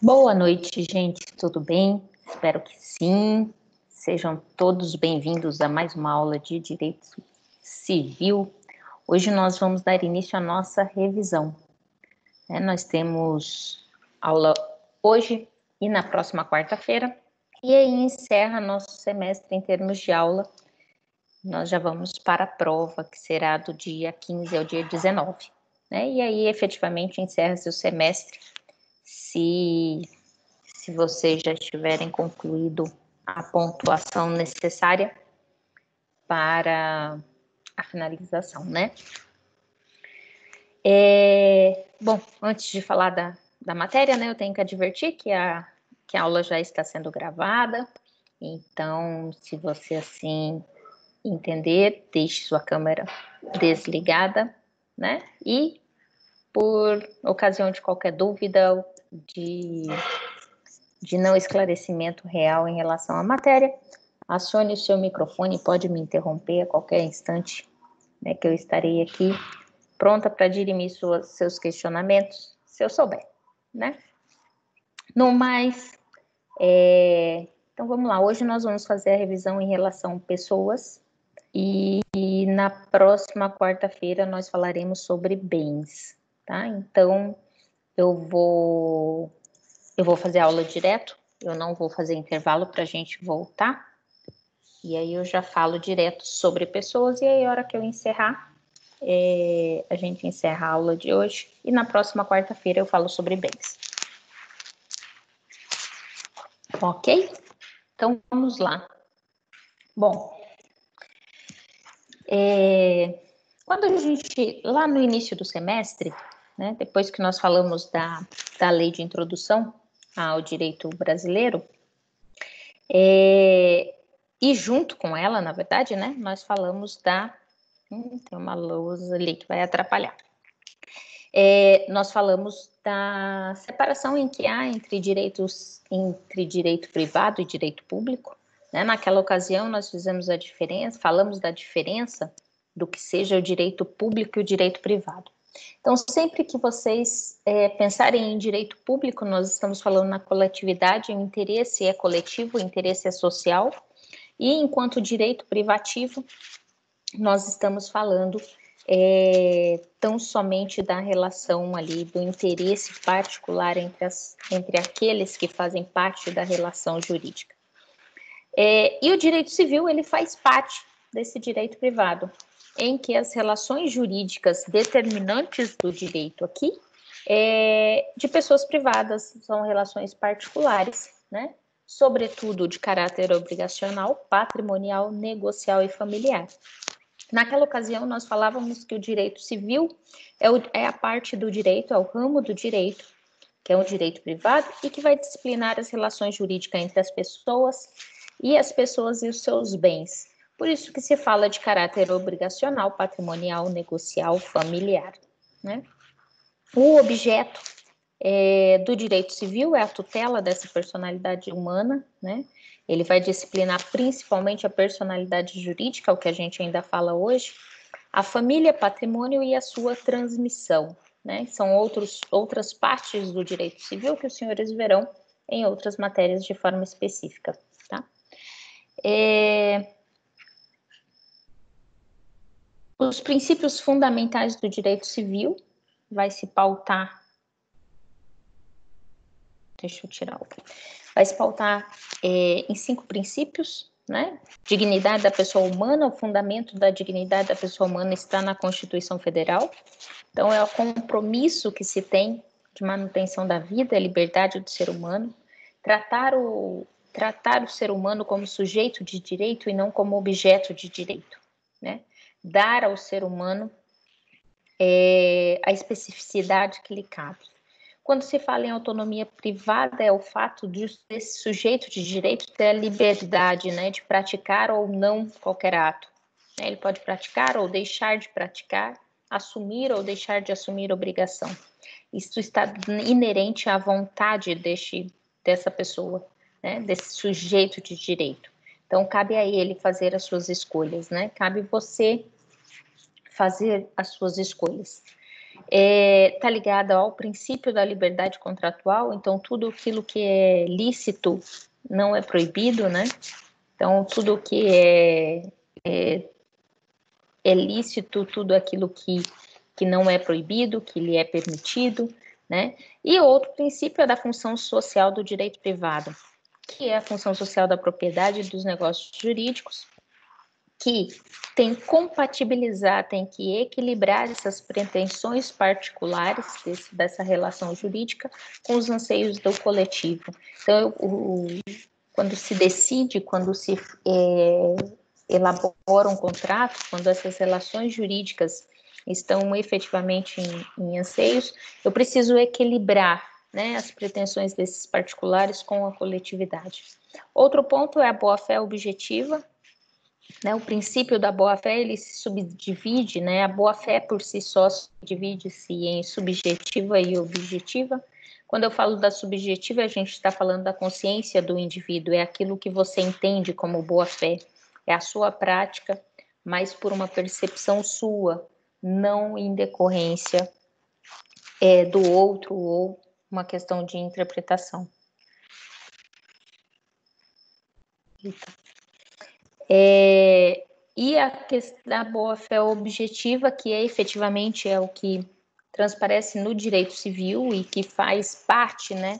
Boa noite, gente, tudo bem? Espero que sim. Sejam todos bem-vindos a mais uma aula de Direito Civil. Hoje nós vamos dar início à nossa revisão. Nós temos aula hoje e na próxima quarta-feira, e aí encerra nosso semestre em termos de aula. Nós já vamos para a prova, que será do dia 15 ao dia 19. E aí, efetivamente, encerra-se o semestre, se vocês já tiverem concluído a pontuação necessária para a finalização, né? Bom, antes de falar da matéria, né, eu tenho que advertir que a aula já está sendo gravada, então, se você assim entender, deixe sua câmera desligada, né? E, por ocasião de qualquer dúvida de não esclarecimento real em relação à matéria, acione o seu microfone, pode me interromper a qualquer instante, né, que eu estarei aqui pronta para dirimir seus questionamentos, se eu souber, né? No mais, então vamos lá, hoje nós vamos fazer a revisão em relação a pessoas e na próxima quarta-feira nós falaremos sobre bens, tá? Então, eu vou fazer a aula direto, eu não vou fazer intervalo para a gente voltar, e aí eu já falo direto sobre pessoas, e aí a hora que eu encerrar, a gente encerra a aula de hoje, e na próxima quarta-feira eu falo sobre bens. Ok? Então, vamos lá. Bom, quando a gente, lá no início do semestre, né, depois que nós falamos da lei de introdução ao direito brasileiro, e junto com ela, na verdade, né, nós falamos tem uma lousa ali que vai atrapalhar. Nós falamos da separação em que há entre direito privado e direito público, né? Naquela ocasião nós falamos da diferença do que seja o direito público e o direito privado. Então, sempre que vocês pensarem em direito público, nós estamos falando na coletividade, o interesse é coletivo, o interesse é social, e enquanto direito privativo, nós estamos falando tão somente da relação ali, do interesse particular entre aqueles que fazem parte da relação jurídica. E o direito civil, ele faz parte desse direito privado, em que as relações jurídicas determinantes do direito aqui, de pessoas privadas, são relações particulares, né? Sobretudo de caráter obrigacional, patrimonial, negocial e familiar. Naquela ocasião, nós falávamos que o direito civil é a parte do direito, é o ramo do direito, que é o direito privado, e que vai disciplinar as relações jurídicas entre as pessoas e os seus bens. Por isso que se fala de caráter obrigacional, patrimonial, negocial, familiar, né? O objeto do direito civil é a tutela dessa personalidade humana, né? Ele vai disciplinar principalmente a personalidade jurídica, o que a gente ainda fala hoje, a família, patrimônio e a sua transmissão, né? São outras partes do direito civil que os senhores verão em outras matérias de forma específica, tá? Os princípios fundamentais do direito civil vai se pautar. Deixa eu tirar o. Vai se pautar em 5 princípios, né? Dignidade da pessoa humana, o fundamento da dignidade da pessoa humana está na Constituição Federal. Então, é o compromisso que se tem de manutenção da vida e liberdade do ser humano, tratar o ser humano como sujeito de direito e não como objeto de direito, né? Dar ao ser humano a especificidade que lhe cabe. Quando se fala em autonomia privada, é o fato desse sujeito de direito ter a liberdade, né, de praticar ou não qualquer ato. Ele pode praticar ou deixar de praticar, assumir ou deixar de assumir obrigação. Isso está inerente à vontade dessa pessoa, né, desse sujeito de direito. Então, cabe a ele fazer as suas escolhas, né? Cabe você fazer as suas escolhas. está ligada ao princípio da liberdade contratual, então tudo aquilo que é lícito não é proibido, né? Então, tudo que é lícito, tudo aquilo que não é proibido, que lhe é permitido, né? E outro princípio é da função social do direito privado, que é a função social da propriedade e dos negócios jurídicos, que tem que compatibilizar, tem que equilibrar essas pretensões particulares dessa relação jurídica com os anseios do coletivo. Então, quando se decide, quando se elabora um contrato, quando essas relações jurídicas estão efetivamente em anseios, eu preciso equilibrar, né, as pretensões desses particulares com a coletividade. Outro ponto é a boa-fé objetiva, né, o princípio da boa-fé, ele se subdivide, né, a boa-fé por si só divide-se em subjetiva e objetiva. Quando eu falo da subjetiva, a gente está falando da consciência do indivíduo, é aquilo que você entende como boa-fé, é a sua prática, mas por uma percepção sua, não em decorrência do outro ou uma questão de interpretação. E a questão da boa-fé objetiva, que efetivamente é o que transparece no direito civil e que faz parte, né,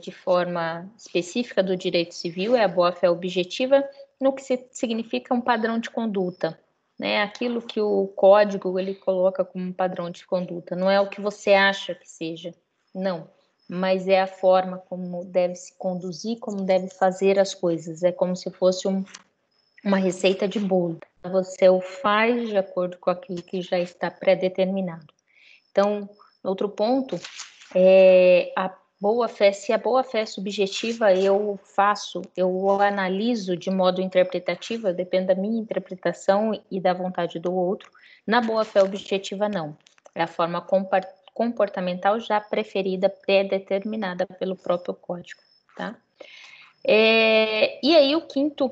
de forma específica do direito civil, é a boa-fé objetiva, no que significa um padrão de conduta, né? Aquilo que o código ele coloca como um padrão de conduta, não é o que você acha que seja, não, mas é a forma como deve se conduzir, como deve fazer as coisas, é como se fosse uma receita de bolo. Você o faz de acordo com aquilo que já está pré-determinado. Então, outro ponto é a boa-fé. Se a boa-fé é subjetiva, eu analiso de modo interpretativo, depende da minha interpretação e da vontade do outro. Na boa-fé objetiva, não. É a forma comportamental já preferida, pré-determinada pelo próprio código, tá? E aí o quinto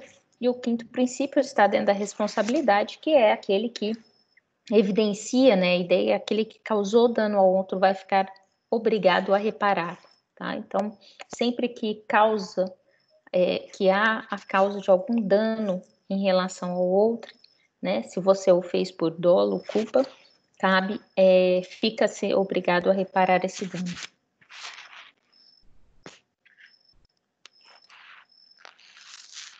princípio está dentro da responsabilidade, que é aquele que evidencia, né, a ideia, aquele que causou dano ao outro vai ficar obrigado a reparar, tá? Então, sempre que há a causa de algum dano em relação ao outro, né, se você o fez por dolo, culpa, fica-se obrigado a reparar esse dano.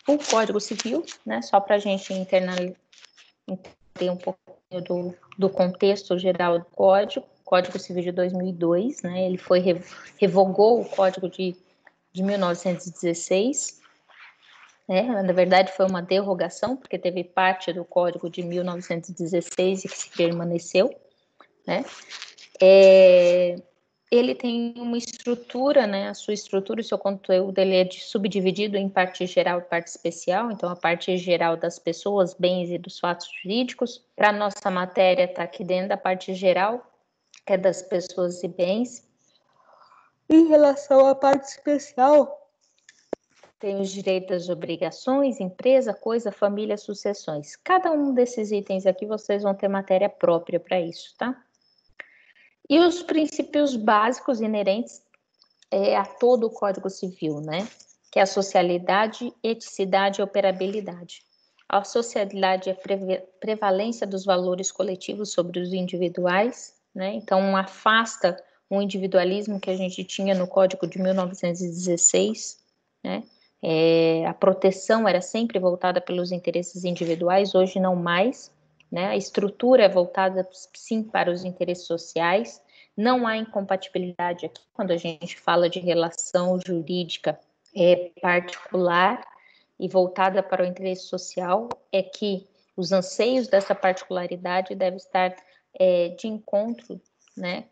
O Código Civil, né, só para a gente entender um pouquinho do contexto geral do Código Civil de 2002, né, ele revogou o Código de 1916, né, na verdade foi uma derrogação, porque teve parte do Código de 1916 e que se permaneceu, né, ele tem uma estrutura, né? A sua estrutura, o seu conteúdo, ele é subdividido em parte geral e parte especial. Então, a parte geral das pessoas, bens e dos fatos jurídicos. Para a nossa matéria, está aqui dentro da parte geral, que é das pessoas e bens. Em relação à parte especial, tem os direitos e obrigações, empresa, coisa, família, sucessões. Cada um desses itens aqui, vocês vão ter matéria própria para isso, tá? E os princípios básicos inerentes a todo o Código Civil, né? Que é a socialidade, eticidade e operabilidade. A socialidade é a prevalência dos valores coletivos sobre os individuais, né? Então, afasta o individualismo que a gente tinha no Código de 1916, né? A proteção era sempre voltada pelos interesses individuais, hoje não mais, né? A estrutura é voltada, sim, para os interesses sociais. Não há incompatibilidade aqui quando a gente fala de relação jurídica particular e voltada para o interesse social, é que os anseios dessa particularidade devem estar de encontro, né?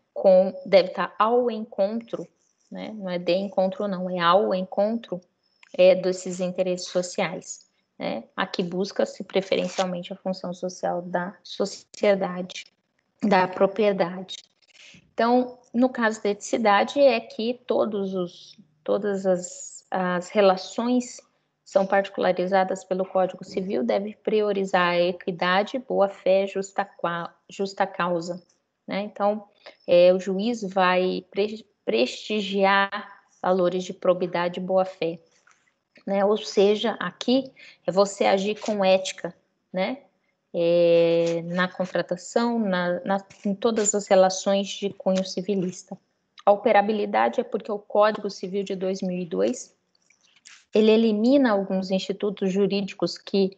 Deve estar ao encontro, né? Não é de encontro, não, é ao encontro desses interesses sociais. Né? Aqui busca-se preferencialmente a função social da sociedade, da propriedade. Então, no caso da eticidade, é que todas as relações são particularizadas pelo Código Civil, deve priorizar a equidade, boa-fé, justa causa. né? Então, o juiz vai prestigiar valores de probidade e boa-fé, né? Ou seja, aqui é você agir com ética, né? Na contratação, em todas as relações de cunho civilista. A operabilidade é porque o Código Civil de 2002 ele elimina alguns institutos jurídicos que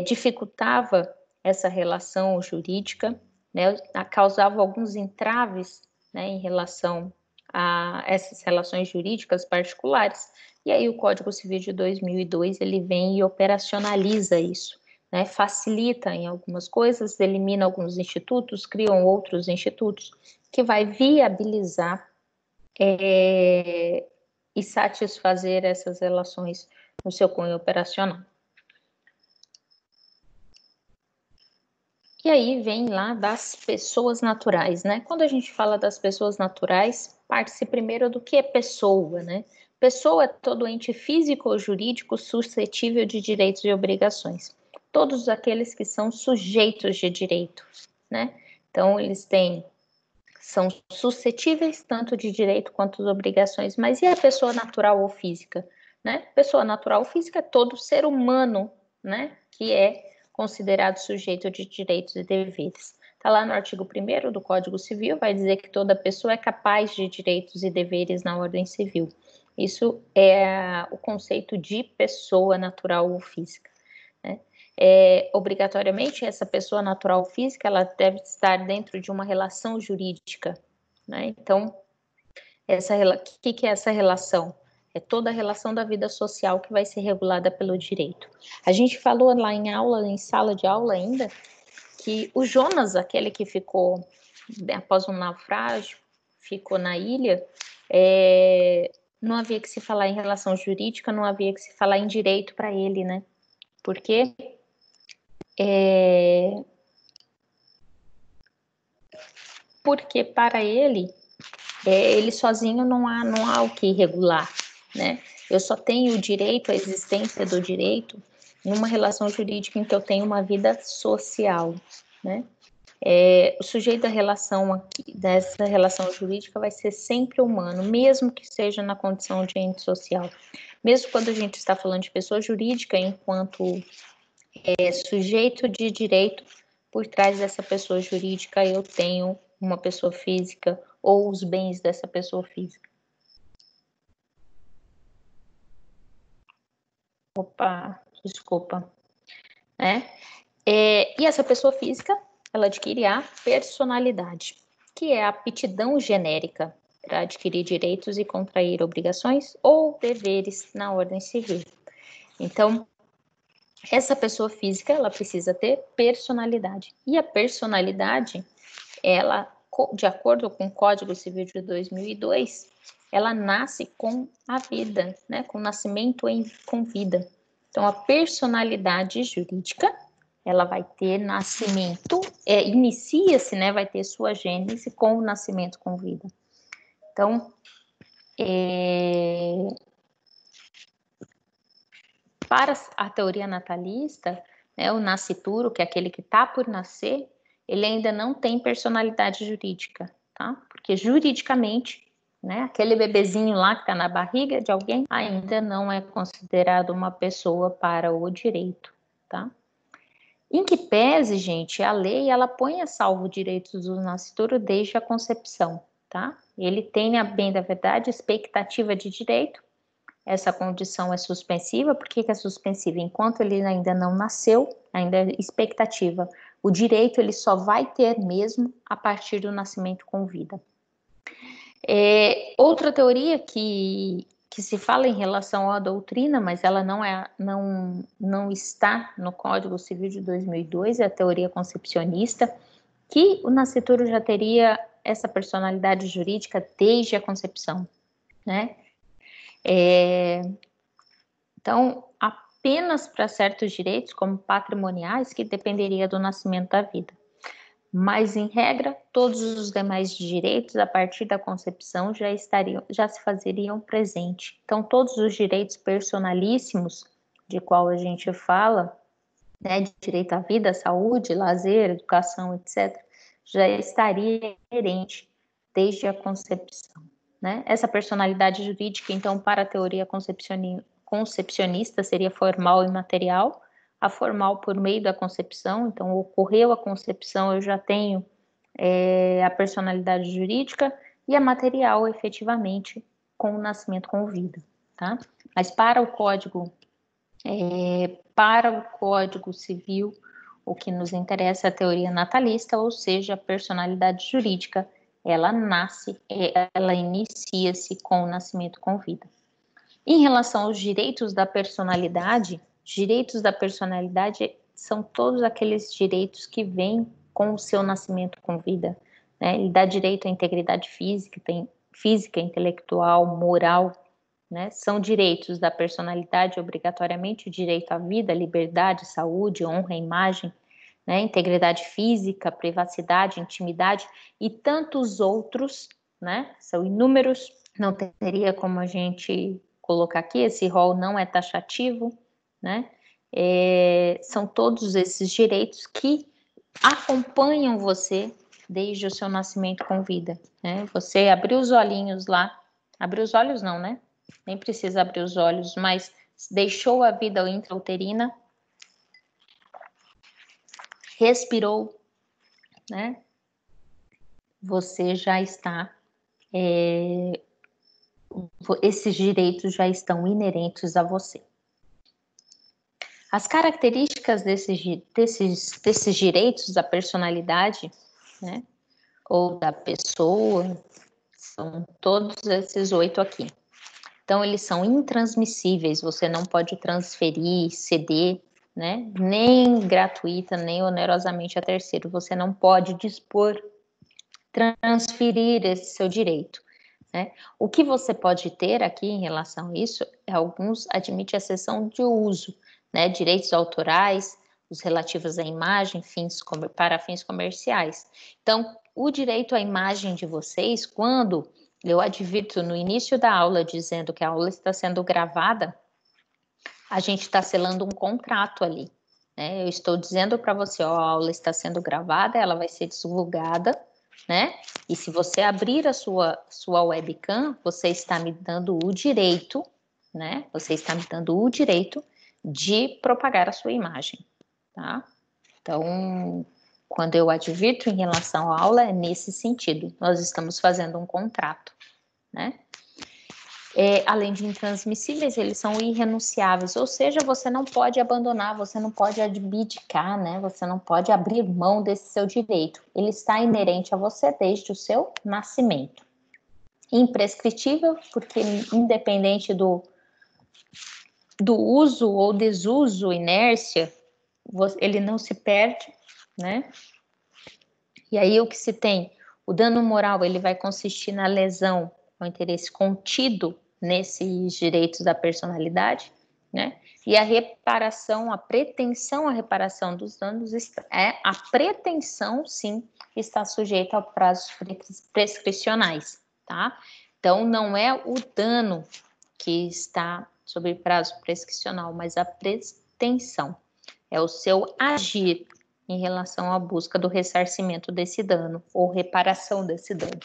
dificultava essa relação jurídica, né, causava alguns entraves, né, em relação a essas relações jurídicas particulares, e aí o Código Civil de 2002 ele vem e operacionaliza isso, né, facilita em algumas coisas, elimina alguns institutos, criam outros institutos, que vai viabilizar e satisfazer essas relações no seu cunho operacional. E aí vem lá das pessoas naturais, né? Quando a gente fala das pessoas naturais, parte-se primeiro do que é pessoa, né? Pessoa é todo ente físico ou jurídico suscetível de direitos e obrigações. Todos aqueles que são sujeitos de direito, né? Então, são suscetíveis tanto de direito quanto de obrigações. Mas e a pessoa natural ou física, né? Pessoa natural ou física é todo ser humano, né? Que é considerado sujeito de direitos e deveres. Está lá no artigo 1º do Código Civil, vai dizer que toda pessoa é capaz de direitos e deveres na ordem civil. Isso é o conceito de pessoa natural ou física, né? Obrigatoriamente, essa pessoa natural ou física, ela deve estar dentro de uma relação jurídica, né? Então, o que é essa relação? É toda a relação da vida social que vai ser regulada pelo direito. A gente falou lá em aula, em sala de aula ainda, que o Jonas, aquele que ficou, após um naufrágio, ficou na ilha, não havia que se falar em relação jurídica, não havia que se falar em direito para ele, né? Porque para ele sozinho não há o que regular, né? Eu só tenho o direito, a existência do direito, numa relação jurídica em que eu tenho uma vida social, né? O sujeito dessa relação jurídica vai ser sempre humano, mesmo que seja na condição de ente social. Mesmo quando a gente está falando de pessoa jurídica, enquanto sujeito de direito, por trás dessa pessoa jurídica eu tenho uma pessoa física ou os bens dessa pessoa física. Opa, desculpa. E essa pessoa física, ela adquire a personalidade, que é a aptidão genérica para adquirir direitos e contrair obrigações ou deveres na ordem civil. Então, essa pessoa física, ela precisa ter personalidade. E a personalidade, ela, de acordo com o Código Civil de 2002, ela nasce com a vida, né? Com o nascimento com vida. Então, a personalidade jurídica, ela vai ter nascimento, inicia-se, né? Vai ter sua gênese com o nascimento com vida. Então, para a teoria natalista, né, o nascituro, que é aquele que está por nascer, ele ainda não tem personalidade jurídica, tá? Porque juridicamente, né, aquele bebezinho lá que está na barriga de alguém ainda não é considerado uma pessoa para o direito, tá? Em que pese, gente, a lei, ela põe a salvo direitos do nascituro desde a concepção, tá? Ele tem, a bem da verdade, expectativa de direito. Essa condição é suspensiva. Por que é suspensiva? Enquanto ele ainda não nasceu, ainda é expectativa. O direito ele só vai ter mesmo a partir do nascimento com vida. Outra teoria que se fala em relação à doutrina, mas ela não está no Código Civil de 2002, é a teoria concepcionista, que o nascituro já teria essa personalidade jurídica desde a concepção, né? Então, apenas para certos direitos, como patrimoniais, que dependeria do nascimento da vida. Mas, em regra, todos os demais direitos, a partir da concepção, já se fazeriam presente. Então, todos os direitos personalíssimos, de qual a gente fala, né, de direito à vida, saúde, lazer, educação, etc., já estaria inerente desde a concepção, né? Essa personalidade jurídica, então, para a teoria concepcionista, seria formal e material. A formal por meio da concepção, então ocorreu a concepção, eu já tenho a personalidade jurídica, e a material, efetivamente, com o nascimento com vida, tá? Mas para o Código Civil, o que nos interessa é a teoria natalista, ou seja, a personalidade jurídica, ela inicia-se com o nascimento com vida. Em relação aos direitos da personalidade são todos aqueles direitos que vêm com o seu nascimento com vida, né? Ele dá direito à integridade física, intelectual, moral, né? São direitos da personalidade, obrigatoriamente, o direito à vida, liberdade, saúde, honra, imagem, né? Integridade física, privacidade, intimidade e tantos outros, né? São inúmeros, não teria como a gente colocar aqui, esse rol não é taxativo, né? São todos esses direitos que acompanham você desde o seu nascimento com vida, né? Você abriu os olhinhos lá, abriu os olhos não, né? Nem precisa abrir os olhos, mas deixou a vida intrauterina, respirou, né? Você já está, esses direitos já estão inerentes a você. As características desses direitos da personalidade, né, ou da pessoa, são todos esses 8 aqui. Então, eles são intransmissíveis, você não pode transferir, ceder, né, nem gratuita, nem onerosamente a terceiro. Você não pode dispor, transferir esse seu direito, né? O que você pode ter aqui em relação a isso, alguns admite a cessão de uso, né? Direitos autorais, os relativos à imagem, para fins comerciais. Então, o direito à imagem de vocês, quando eu advirto no início da aula dizendo que a aula está sendo gravada, a gente está selando um contrato ali, né? Eu estou dizendo para você, ó, a aula está sendo gravada, ela vai ser divulgada, né? E se você abrir a sua webcam, você está me dando o direito, né? Você está me dando o direito de propagar a sua imagem, tá? Então, quando eu advirto em relação à aula, é nesse sentido. Nós estamos fazendo um contrato, né? Além de intransmissíveis, eles são irrenunciáveis, ou seja, você não pode abandonar, você não pode abdicar, né? Você não pode abrir mão desse seu direito. Ele está inerente a você desde o seu nascimento. Imprescritível, porque independente do uso ou desuso, inércia, ele não se perde, né? E aí o que se tem? O dano moral, ele vai consistir na lesão ao interesse contido nesses direitos da personalidade, né? E a reparação, a pretensão à reparação dos danos, a pretensão, sim, está sujeita a prazos prescricionais, tá? Então, não é o dano que está sob prazo prescricional, mas a pretensão. É o seu agir em relação à busca do ressarcimento desse dano ou reparação desse dano.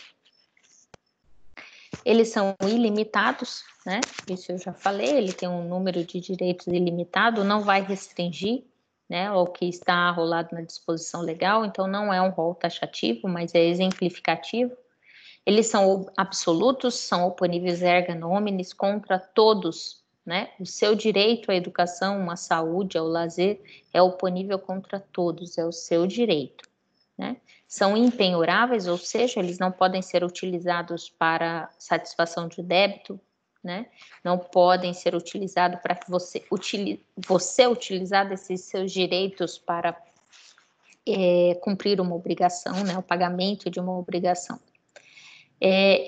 Eles são ilimitados, né? Isso eu já falei, ele tem um número de direitos ilimitado, não vai restringir, né, ao que está rolado na disposição legal, então não é um rol taxativo, mas é exemplificativo. Eles são absolutos, são oponíveis erga omnes contra todos, né? O seu direito à educação, à saúde, ao lazer é oponível contra todos, é o seu direito, né? São impenhoráveis, ou seja, eles não podem ser utilizados para satisfação de débito, né? Não podem ser utilizados para que você utilizar esses seus direitos para cumprir uma obrigação, né? O pagamento de uma obrigação.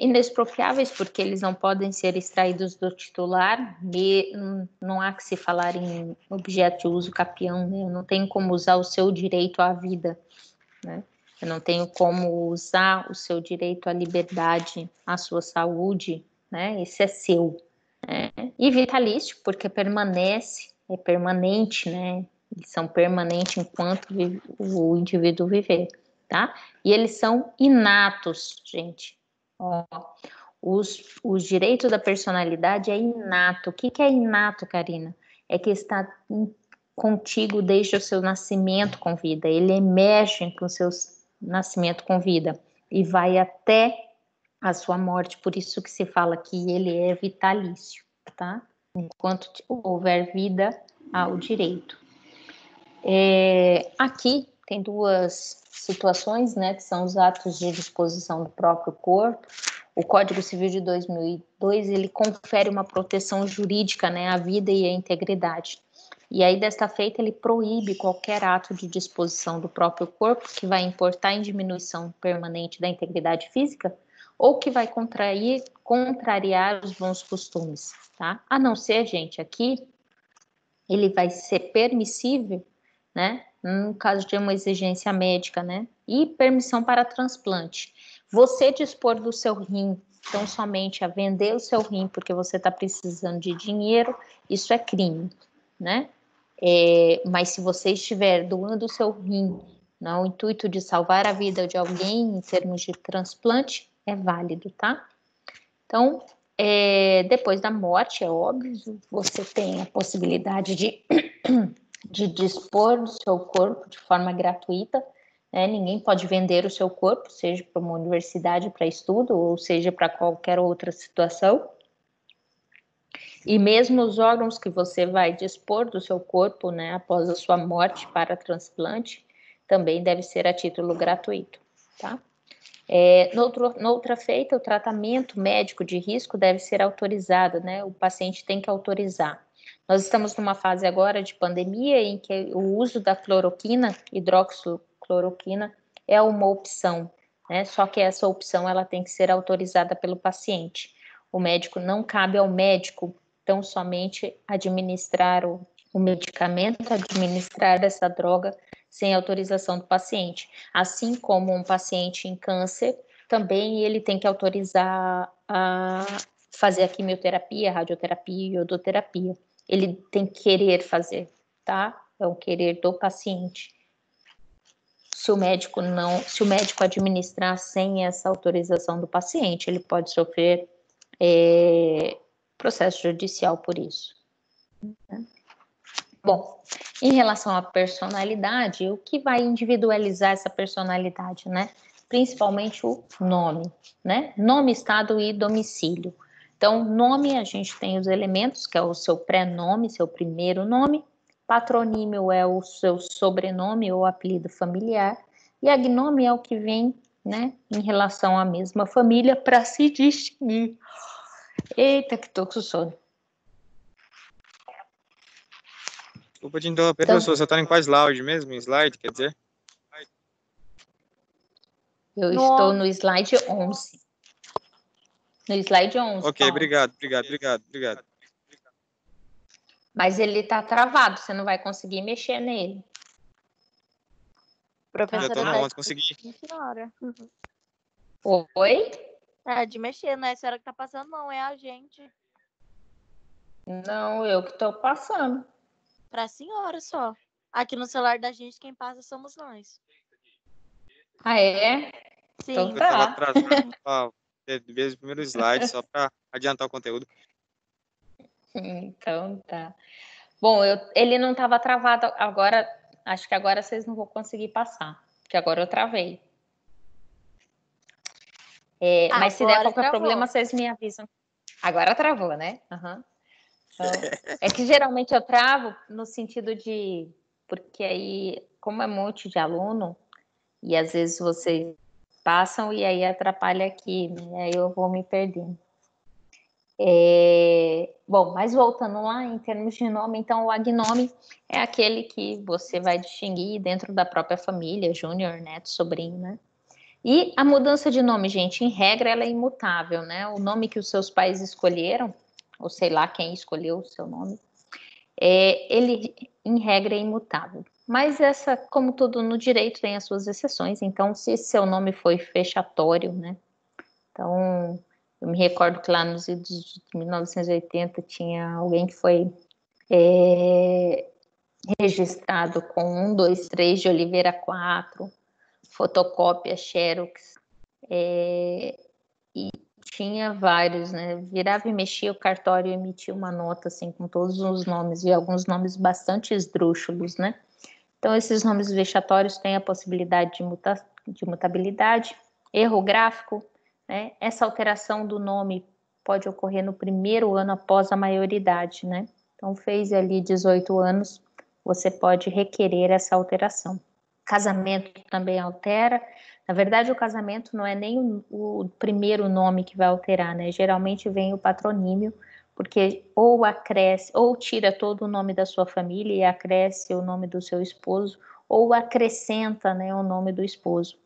Inexpropriáveis, porque eles não podem ser extraídos do titular, e não há que se falar em objeto de uso capião, né? Eu não tenho como usar o seu direito à vida, né? Eu não tenho como usar o seu direito à liberdade, à sua saúde, né? Esse é seu. Né? E vitalício, porque permanece, é permanente, né? Eles são permanentes enquanto o indivíduo viver. tá? E eles são inatos, gente. Ó, os direitos da personalidade é inato. O que é inato, Karina? É que está contigo desde o seu nascimento com vida. Ele emerge com o seu nascimento com vida e vai até a sua morte. Por isso que se fala que ele é vitalício, tá? Enquanto houver vida, há o direito. Aqui tem duas situações, né, que são os atos de disposição do próprio corpo. O Código Civil de 2002, ele confere uma proteção jurídica, né, à vida e à integridade. E aí, desta feita, ele proíbe qualquer ato de disposição do próprio corpo que vai importar em diminuição permanente da integridade física ou que vai contrariar os bons costumes, tá? A não ser, gente, aqui, ele vai ser permissível, né, no caso de uma exigência médica, né, e permissão para transplante. Você dispor do seu rim, então somente a vender o seu rim porque você está precisando de dinheiro, isso é crime, né? Mas se você estiver doando o seu rim no intuito de salvar a vida de alguém em termos de transplante, é válido, tá? Então, depois da morte, é óbvio, você tem a possibilidade de dispor do seu corpo de forma gratuita, né? Ninguém pode vender o seu corpo, seja para uma universidade para estudo, ou seja para qualquer outra situação. E mesmo os órgãos que você vai dispor do seu corpo, né, após a sua morte para transplante, também deve ser a título gratuito, tá? Noutra feita, o tratamento médico de risco deve ser autorizado, né? O paciente tem que autorizar. Nós estamos numa fase agora de pandemia em que o uso da cloroquina, hidroxicloroquina, é uma opção, né? Só que essa opção ela tem que ser autorizada pelo paciente. O médico não cabe ao médico, então somente administrar o medicamento, administrar essa droga sem autorização do paciente. Assim como um paciente em câncer, também ele tem que autorizar a fazer a quimioterapia, a radioterapia e iodoterapia. Ele tem que querer fazer, tá? É o querer do paciente. Se o médico administrar sem essa autorização do paciente, ele pode sofrer processo judicial por isso. Bom, em relação à personalidade, o que vai individualizar essa personalidade, né? Principalmente o nome, né? Nome, estado e domicílio. Então, nome, a gente tem os elementos, que é o seu pré-nome, seu primeiro nome. Patronímio é o seu sobrenome ou apelido familiar. E agnome é o que vem, né, em relação à mesma família para se distinguir. Eita, que tô com sono. Desculpa te interromper, Então, professor. Você está em qual slide mesmo? Slide, quer dizer? eu estou no slide 11. No slide 11, Ok, Paulo. obrigado. Mas ele está travado, você não vai conseguir mexer nele. Já estou no 11, consegui. Senhora. Oi? De mexer, não é a senhora que tá passando, não, é a gente. Não, eu que estou passando. Pra senhora só. Aqui no celular da gente, quem passa somos nós. Ah, é? Sim. Então Eu estava tá. atrasado para ver o primeiro slide, só para adiantar o conteúdo. Então tá. Bom, ele não estava travado agora. Acho que agora vocês não vão conseguir passar, porque agora eu travei. Mas se der qualquer problema, vocês me avisam. Agora travou, né? Uhum. Então, é que geralmente eu travo no sentido de... Porque aí, como é um monte de aluno, e às vezes vocês passam e aí atrapalha aqui, né? Aí eu vou me perdendo. Bom, mas voltando lá, em termos de nome, então o agnome é aquele que você vai distinguir dentro da própria família, júnior, neto, sobrinho, né? E a mudança de nome, gente, em regra, ela é imutável, né? O nome que os seus pais escolheram, ou sei lá quem escolheu o seu nome, ele, em regra, é imutável. Mas essa, como tudo no direito, tem as suas exceções. Então, se seu nome foi fechatório, né? Então, eu me recordo que lá nos idos de 1980 tinha alguém que foi registrado com 1, 2, 3 de Oliveira 4, fotocópia, xerox, e tinha vários, né? Virava e mexia, o cartório emitia uma nota, assim, com todos os nomes, e alguns nomes bastante esdrúxulos, né? Então, esses nomes vexatórios têm a possibilidade de mutabilidade, erro gráfico, né? Essa alteração do nome pode ocorrer no primeiro ano após a maioridade, né? Então, fez ali 18 anos, você pode requerer essa alteração. Casamento também altera. Na verdade, o casamento não é nem o primeiro nome que vai alterar, né? Geralmente vem o patronímio, porque ou acresce, ou tira todo o nome da sua família e acresce o nome do seu esposo, ou acrescenta, né, o nome do esposo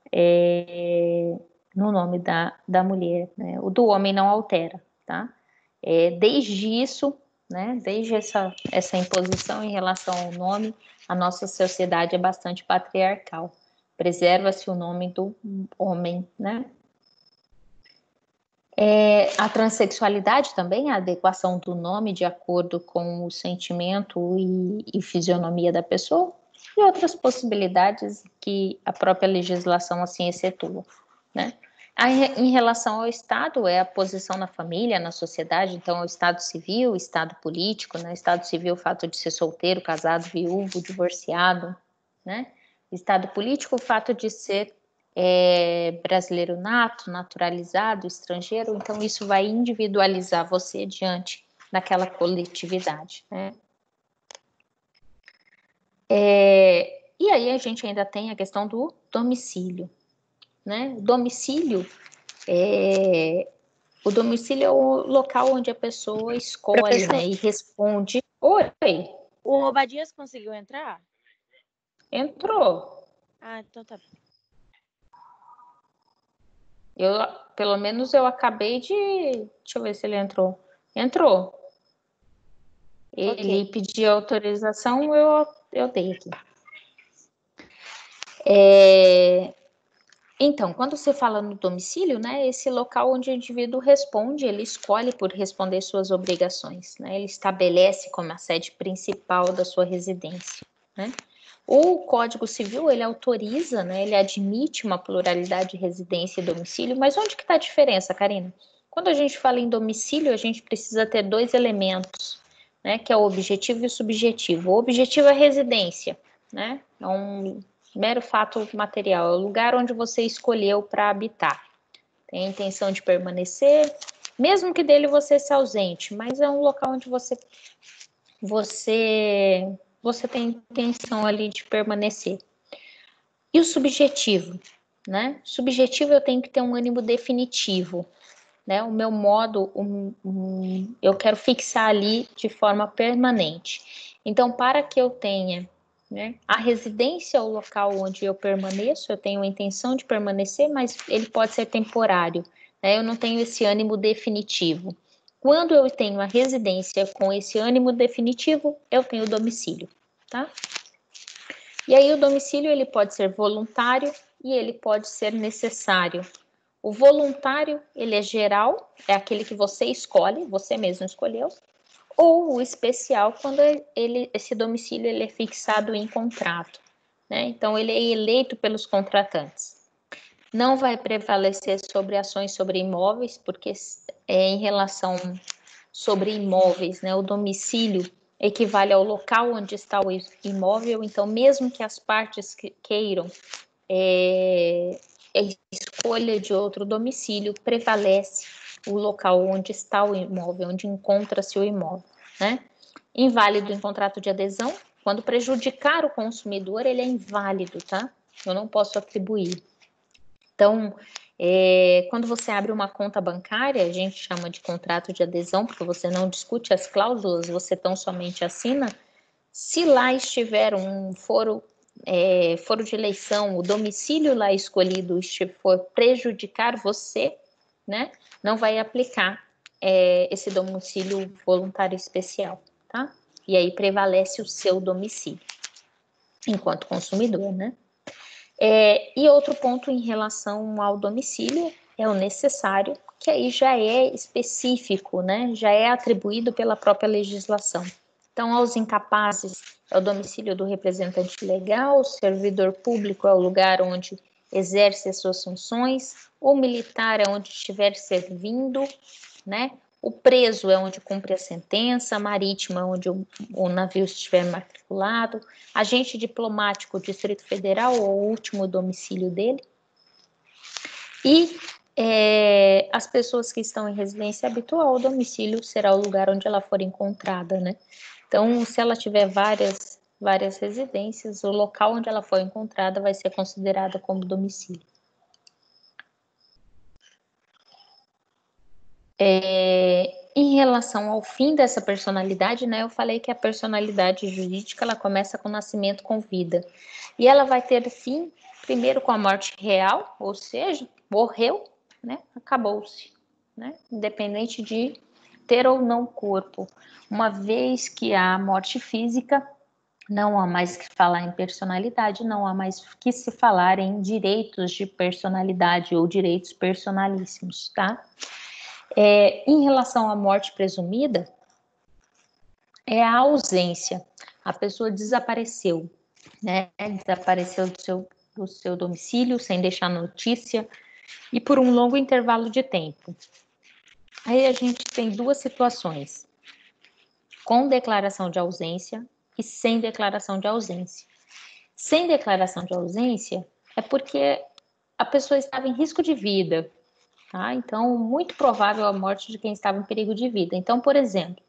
no nome da mulher, né? O do homem não altera, tá? Desde isso, né, desde essa imposição em relação ao nome, a nossa sociedade é bastante patriarcal. Preserva-se o nome do homem, né? A transexualidade também, a adequação do nome de acordo com o sentimento e fisionomia da pessoa, e outras possibilidades que a própria legislação assim excetua, né? Em relação ao Estado, é a posição na família, na sociedade, então é o Estado civil, o Estado político, né? Estado civil, o fato de ser solteiro, casado, viúvo, divorciado, né? Estado político, o fato de ser brasileiro nato, naturalizado, estrangeiro, então isso vai individualizar você diante daquela coletividade, né? E aí a gente ainda tem a questão do domicílio, né? O domicílio é o local onde a pessoa escolhe, Professor, né, e responde. Oi, o Obadias conseguiu entrar? entrou. Ah, então tá. Pelo menos eu acabei de... Deixa eu ver se ele entrou. Entrou. Ele pediu autorização, eu dei aqui. Então, quando você fala no domicílio, né, esse local onde o indivíduo responde, ele escolhe por responder suas obrigações, né, ele estabelece como a sede principal da sua residência, né. O Código Civil, ele autoriza, né, ele admite uma pluralidade de residência e domicílio, mas onde que está a diferença, Karina? Quando a gente fala em domicílio, a gente precisa ter dois elementos, né, que é o objetivo e o subjetivo. O objetivo é a residência, né, é um mero fato material, é o lugar onde você escolheu para habitar. Tem a intenção de permanecer, mesmo que dele você se ausente, mas é um local onde você tem intenção ali de permanecer. E o subjetivo, né? Subjetivo eu tenho que ter um ânimo definitivo, né? O meu modo, eu quero fixar ali de forma permanente. Então, para que eu tenha, né, a residência é o local onde eu permaneço, eu tenho a intenção de permanecer, mas ele pode ser temporário, né? Eu não tenho esse ânimo definitivo. Quando eu tenho a residência com esse ânimo definitivo, eu tenho o domicílio, tá? E aí o domicílio ele pode ser voluntário e ele pode ser necessário. O voluntário, ele é geral, é aquele que você escolhe, você mesmo escolheu, ou o especial, quando esse domicílio ele é fixado em contrato, né? Então, ele é eleito pelos contratantes. Não vai prevalecer sobre ações sobre imóveis, porque em relação sobre imóveis, né, o domicílio equivale ao local onde está o imóvel, então, mesmo que as partes queiram a escolha de outro domicílio, prevalece o local onde está o imóvel, onde encontra-se o imóvel, né? Inválido em contrato de adesão, quando prejudicar o consumidor, ele é inválido, tá? Eu não posso atribuir. Então, quando você abre uma conta bancária, a gente chama de contrato de adesão, porque você não discute as cláusulas, você tão somente assina. Se lá estiver um foro de eleição, o domicílio lá escolhido for prejudicar você, né, não vai aplicar esse domicílio voluntário especial, tá? E aí prevalece o seu domicílio, enquanto consumidor, né? E outro ponto em relação ao domicílio é o necessário, que aí já é específico, né? Já é atribuído pela própria legislação. Então, aos incapazes, é o domicílio do representante legal, o servidor público é o lugar onde exerce as suas funções, o militar é onde estiver servindo, né? O preso é onde cumpre a sentença, marítimo é onde o navio estiver matriculado, agente diplomático, Distrito Federal, ou o último domicílio dele. E as pessoas que estão em residência habitual, o domicílio será o lugar onde ela for encontrada, né? Então, se ela tiver várias residências, o local onde ela for encontrada vai ser considerada como domicílio. Em relação ao fim dessa personalidade, né, eu falei que a personalidade jurídica ela começa com o nascimento com vida. E ela vai ter fim primeiro com a morte real, ou seja, morreu, né, acabou-se, né, independente de ter ou não corpo. Uma vez que há morte física, não há mais que falar em personalidade, não há mais que se falar em direitos de personalidade ou direitos personalíssimos, tá? Em relação à morte presumida, é a ausência. A pessoa desapareceu, né? Desapareceu do seu domicílio sem deixar notícia e por um longo intervalo de tempo. Aí a gente tem duas situações: com declaração de ausência e sem declaração de ausência. Sem declaração de ausência é porque a pessoa estava em risco de vida, tá? Então, muito provável a morte de quem estava em perigo de vida. Então, por exemplo,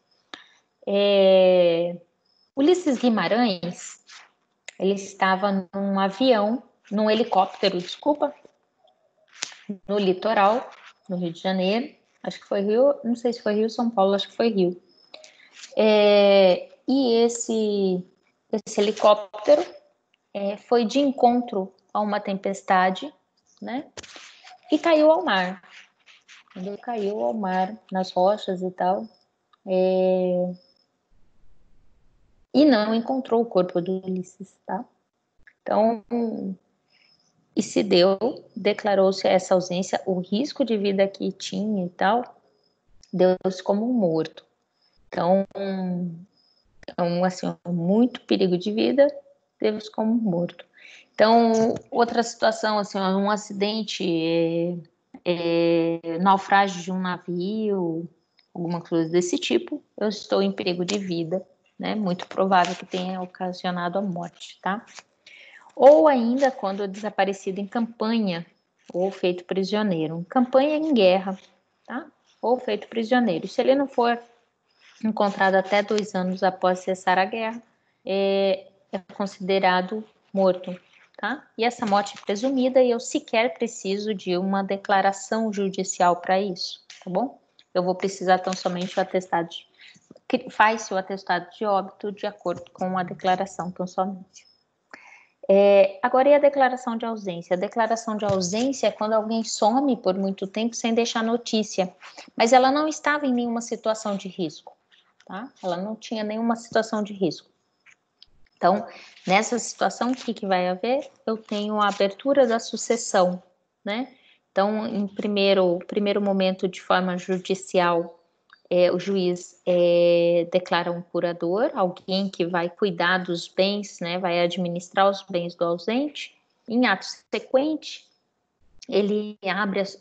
Ulisses Guimarães, ele estava num avião, num helicóptero, desculpa, no litoral, no Rio de Janeiro, acho que foi Rio, não sei se foi Rio ou São Paulo, acho que foi Rio. E esse helicóptero foi de encontro a uma tempestade, né? E caiu ao mar. Ele caiu ao mar, nas rochas e tal. E não encontrou o corpo do Ulisses, tá? Então, e se deu, declarou-se essa ausência, o risco de vida que tinha e tal, deu-se como morto. Então, assim, muito perigo de vida, deu-se como morto. Então, outra situação, assim, um acidente, naufrágio de um navio, alguma coisa desse tipo, eu estou em perigo de vida, né? Muito provável que tenha ocasionado a morte, tá? Ou ainda quando desaparecido em campanha ou feito prisioneiro. Campanha em guerra, tá? Ou feito prisioneiro. Se ele não for encontrado até 2 anos após cessar a guerra, é considerado morto, tá? E essa morte é presumida e eu sequer preciso de uma declaração judicial para isso, tá bom? Eu vou precisar tão somente o atestado faz-se o atestado de óbito de acordo com a declaração tão somente. Agora, e a declaração de ausência? A declaração de ausência é quando alguém some por muito tempo sem deixar notícia, mas ela não estava em nenhuma situação de risco, tá? Ela não tinha nenhuma situação de risco. Então, nessa situação, o que vai haver? Eu tenho a abertura da sucessão, né? Então, em primeiro momento, de forma judicial, o juiz declara um curador, alguém que vai cuidar dos bens, né, vai administrar os bens do ausente. Em ato sequente, ele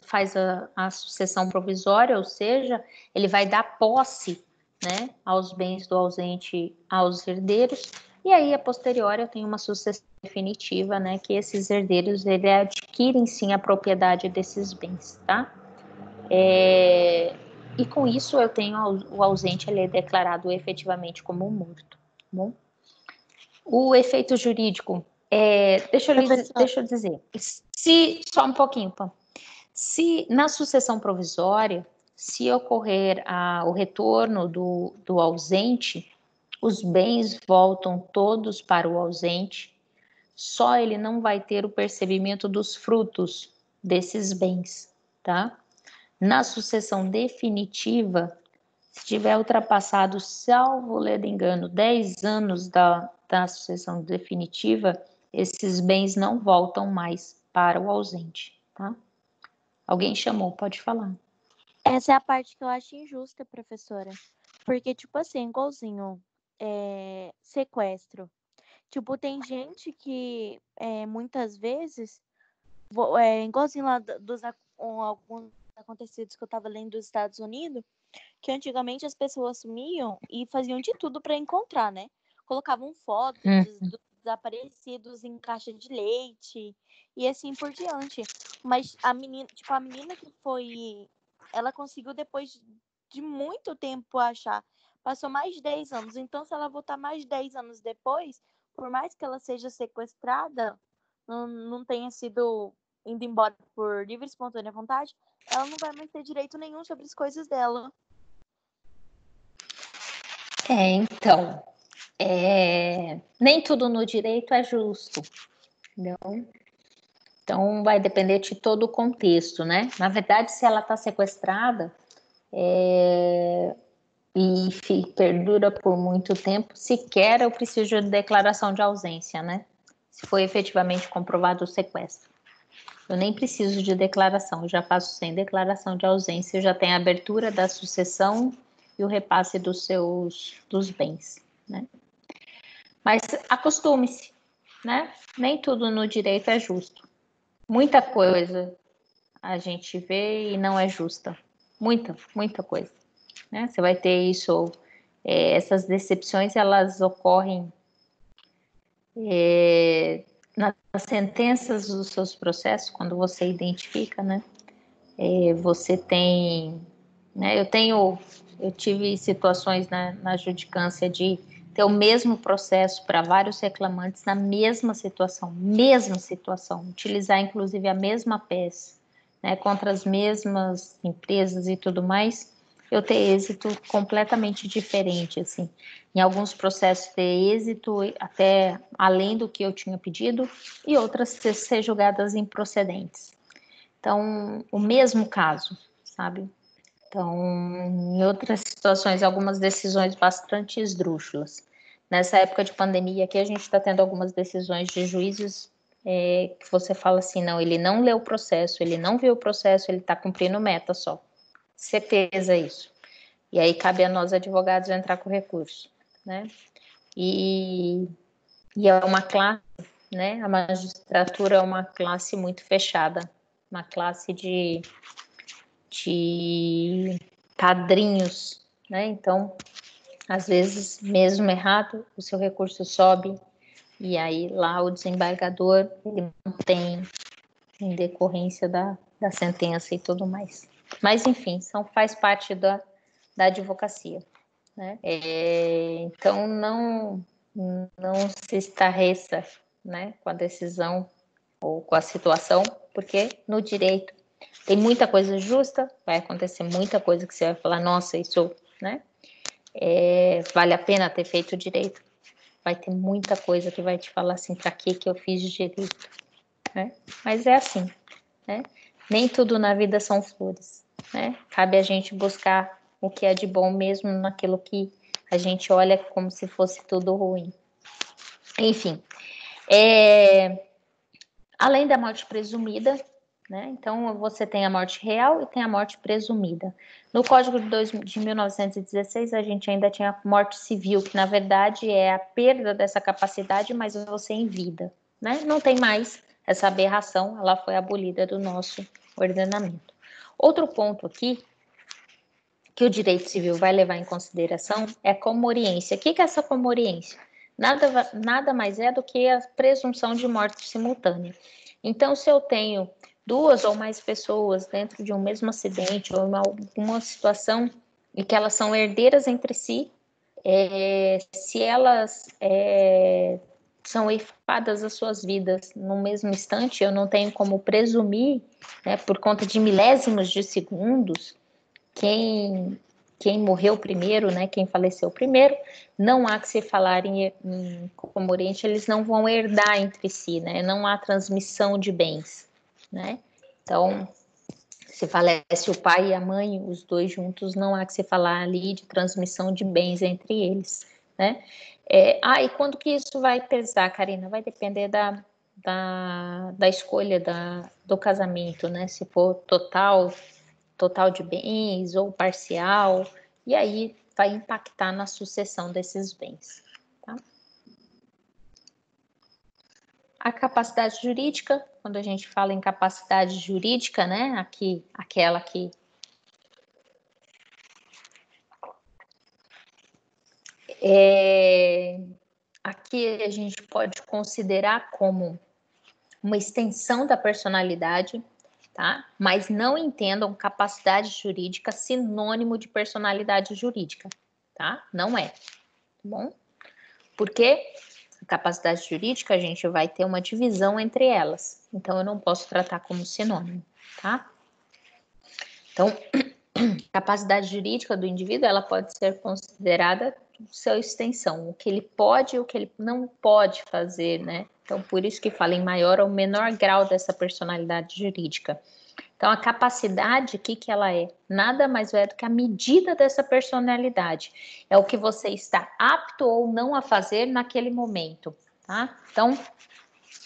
faz a sucessão provisória, ou seja, ele vai dar posse, né, aos bens do ausente aos herdeiros. E aí, a posteriori, eu tenho uma sucessão definitiva, né, que esses herdeiros adquirem sim a propriedade desses bens, tá? E com isso eu tenho o ausente, ele é declarado efetivamente como morto. Bom? O efeito jurídico, deixa eu dizer, só um pouquinho, Pam. Se na sucessão provisória, se ocorrer o retorno do ausente, os bens voltam todos para o ausente, só ele não vai ter o percebimento dos frutos desses bens, tá? Na sucessão definitiva, se tiver ultrapassado, salvo ledo engano, 10 anos da sucessão definitiva, esses bens não voltam mais para o ausente, tá? Alguém chamou, pode falar. Essa é a parte que eu acho injusta, professora. Porque, tipo assim, igualzinho, sequestro. Tipo, tem gente que muitas vezes igualzinho lá alguns acontecidos que eu estava lendo dos Estados Unidos, que antigamente as pessoas sumiam e faziam de tudo para encontrar, né? Colocavam fotos dos desaparecidos em caixa de leite e assim por diante. Mas a menina que foi, ela conseguiu depois de muito tempo achar. Passou mais de 10 anos. Então, se ela voltar mais de 10 anos depois, por mais que ela seja sequestrada, não tenha sido indo embora por livre e espontânea vontade, ela não vai mais ter direito nenhum sobre as coisas dela. Então, nem tudo no direito é justo, entendeu? Então, vai depender de todo o contexto, né? Na verdade, se ela está sequestrada e perdura por muito tempo, sequer eu preciso de declaração de ausência, né? Se foi efetivamente comprovado o sequestro. Eu nem preciso de declaração, eu já faço sem declaração de ausência, eu já tenho a abertura da sucessão e o repasse dos bens, né? Mas acostume-se, né? Nem tudo no direito é justo. Muita coisa a gente vê e não é justa. Muita coisa, né? Você vai ter isso, essas decepções, elas ocorrem nas sentenças dos seus processos, quando você identifica, né? Você tem, né? Eu tive situações na judicância de ter o mesmo processo para vários reclamantes na mesma situação, utilizar inclusive a mesma peça, né? Contra as mesmas empresas e tudo mais, eu ter êxito completamente diferente, assim. Em alguns processos ter êxito até além do que eu tinha pedido e outras ser julgadas improcedentes. Então, o mesmo caso, sabe? Então, em outras situações, algumas decisões bastante esdrúxulas. Nessa época de pandemia aqui, a gente está tendo algumas decisões de juízes que você fala assim, não, ele não leu o processo, ele não viu o processo, ele está cumprindo meta só. Certeza isso. E aí cabe a nós, advogados, entrar com recurso, né? E é uma classe, né? A magistratura é uma classe muito fechada, uma classe de padrinhos, né? Então, às vezes, mesmo errado, o seu recurso sobe e aí lá o desembargador ele não tem em decorrência da sentença e tudo mais. Mas, enfim, faz parte da advocacia, né? Então, não se estarreça, né, com a decisão ou com a situação, porque no direito tem muita coisa justa, vai acontecer muita coisa que você vai falar, nossa, isso, né? Vale a pena ter feito direito. Vai ter muita coisa que vai te falar assim, para que eu fiz direito, né? Mas é assim, né? Nem tudo na vida são flores, né? Cabe a gente buscar o que é de bom mesmo naquilo que a gente olha como se fosse tudo ruim. Enfim, além da morte presumida, né? Então, você tem a morte real e tem a morte presumida. No Código de 1916, a gente ainda tinha a morte civil, que na verdade é a perda dessa capacidade, mas você em vida, né? Não tem mais essa aberração, ela foi abolida do nosso ordenamento. Outro ponto aqui, que o direito civil vai levar em consideração, é a comoriência. O que é essa comoriência? Nada mais é do que a presunção de morte simultânea. Então, se eu tenho duas ou mais pessoas dentro de um mesmo acidente ou em alguma situação em que elas são herdeiras entre si, se elas são eifadas as suas vidas no mesmo instante, eu não tenho como presumir, né, por conta de milésimos de segundos, quem morreu primeiro, né, quem faleceu primeiro, não há que se falar em comorente, eles não vão herdar entre si, né, não há transmissão de bens, né, então, se falece o pai e a mãe, os dois juntos, não há que se falar ali de transmissão de bens entre eles, né. E quando que isso vai pesar, Karina? Vai depender da escolha do casamento, né, se for total de bens ou parcial, e aí vai impactar na sucessão desses bens. Tá? a capacidade jurídica, quando a gente fala em capacidade jurídica, né, aqui, aquela que aqui a gente pode considerar como uma extensão da personalidade, tá? Mas não entendam capacidade jurídica sinônimo de personalidade jurídica, tá? Não é, tá bom? Porque a capacidade jurídica a gente vai ter uma divisão entre elas, então eu não posso tratar como sinônimo, tá? Então, capacidade jurídica do indivíduo, ela pode ser considerada sua extensão, o que ele pode e o que ele não pode fazer, né? Então, por isso que fala em maior ou menor grau dessa personalidade jurídica. Então, a capacidade, o que ela é? Nada mais é do que a medida dessa personalidade. É o que você está apto ou não a fazer naquele momento, tá? Então,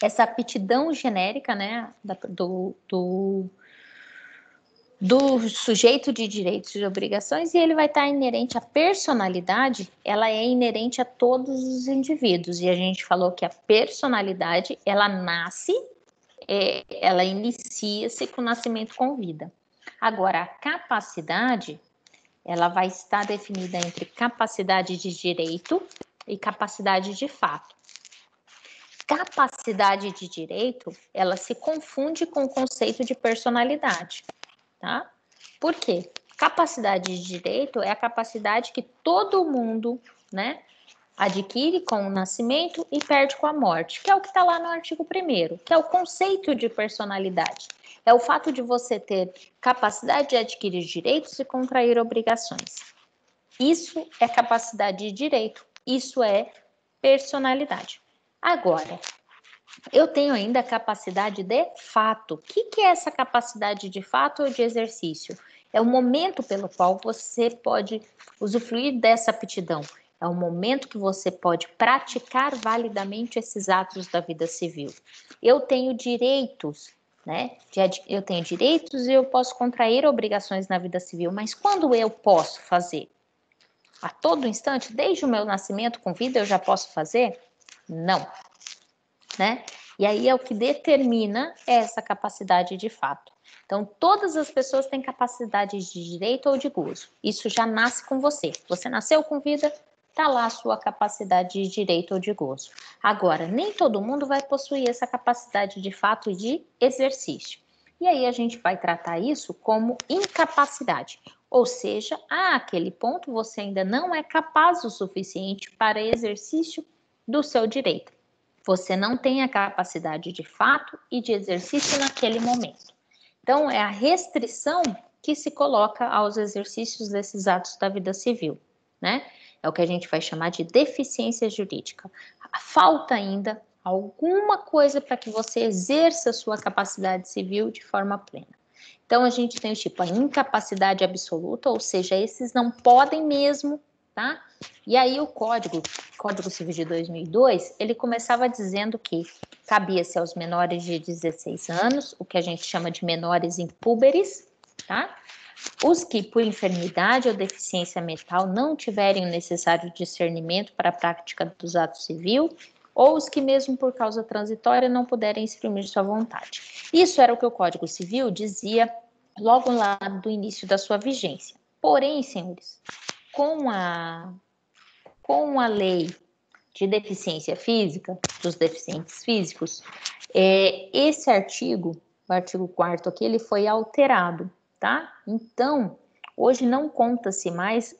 essa aptidão genérica, né, do sujeito de direitos e obrigações, e ele vai estar inerente à personalidade, ela é inerente a todos os indivíduos, e a gente falou que a personalidade, ela nasce, ela inicia-se com o nascimento com vida. Agora, a capacidade, ela vai estar definida entre capacidade de direito e capacidade de fato. Capacidade de direito, ela se confunde com o conceito de personalidade, tá? Por quê? Capacidade de direito é a capacidade que todo mundo, né, adquire com o nascimento e perde com a morte, que é o que está lá no artigo 1º, que é o conceito de personalidade. É o fato de você ter capacidade de adquirir direitos e contrair obrigações. Isso é capacidade de direito, isso é personalidade. Agora, eu tenho ainda a capacidade de fato. O que é essa capacidade de fato ou de exercício? É o momento pelo qual você pode usufruir dessa aptidão. É o momento que você pode praticar validamente esses atos da vida civil. Eu tenho direitos, né? Eu tenho direitos e eu posso contrair obrigações na vida civil, mas quando eu posso fazer? A todo instante, desde o meu nascimento com vida, eu já posso fazer? Não, né? E aí é o que determina essa capacidade de fato. Então, todas as pessoas têm capacidade de direito ou de gozo. Isso já nasce com você. Você nasceu com vida, tá lá a sua capacidade de direito ou de gozo. Agora, nem todo mundo vai possuir essa capacidade de fato e de exercício. E aí a gente vai tratar isso como incapacidade. Ou seja, àquele ponto você ainda não é capaz o suficiente para exercício do seu direito. Você não tem a capacidade de fato e de exercício naquele momento. Então, é a restrição que se coloca aos exercícios desses atos da vida civil, né? É o que a gente vai chamar de deficiência jurídica. Falta ainda alguma coisa para que você exerça a sua capacidade civil de forma plena. Então, a gente tem o tipo a incapacidade absoluta, ou seja, esses não podem mesmo, tá? E aí o Código Civil de 2002, ele começava dizendo que cabia-se aos menores de 16 anos, o que a gente chama de menores impúberes, tá? Os que, por enfermidade ou deficiência mental, não tiverem o necessário discernimento para a prática dos atos civil, ou os que, mesmo por causa transitória, não puderem exprimir sua vontade. Isso era o que o Código Civil dizia logo lá do início da sua vigência. Porém, senhores, com a lei de deficiência física, dos deficientes físicos, esse artigo, o artigo 4º aqui, ele foi alterado, tá? Então, hoje não conta-se mais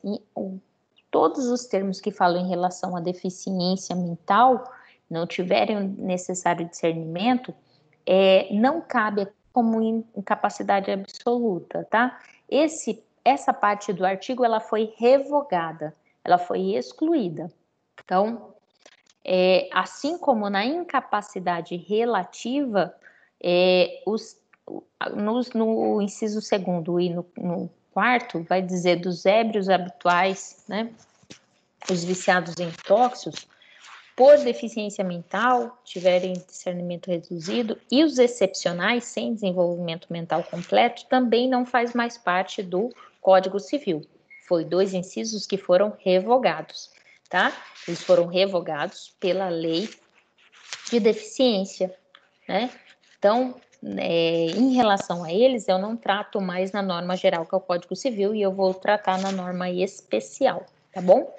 todos os termos que falam em relação à deficiência mental, não tiverem o necessário discernimento, não cabe como incapacidade absoluta, tá? Essa parte do artigo, ela foi revogada, ela foi excluída. Então, assim como na incapacidade relativa, no inciso 2º e no 4º, vai dizer dos ébrios habituais, né, os viciados em tóxicos, por deficiência mental, tiverem discernimento reduzido, e os excepcionais, sem desenvolvimento mental completo, também não faz mais parte do Código Civil. Foi 2 incisos que foram revogados, tá? Eles foram revogados pela lei de deficiência, né? Então, em relação a eles, eu não trato mais na norma geral, que é o Código Civil, e eu vou tratar na norma especial, tá bom?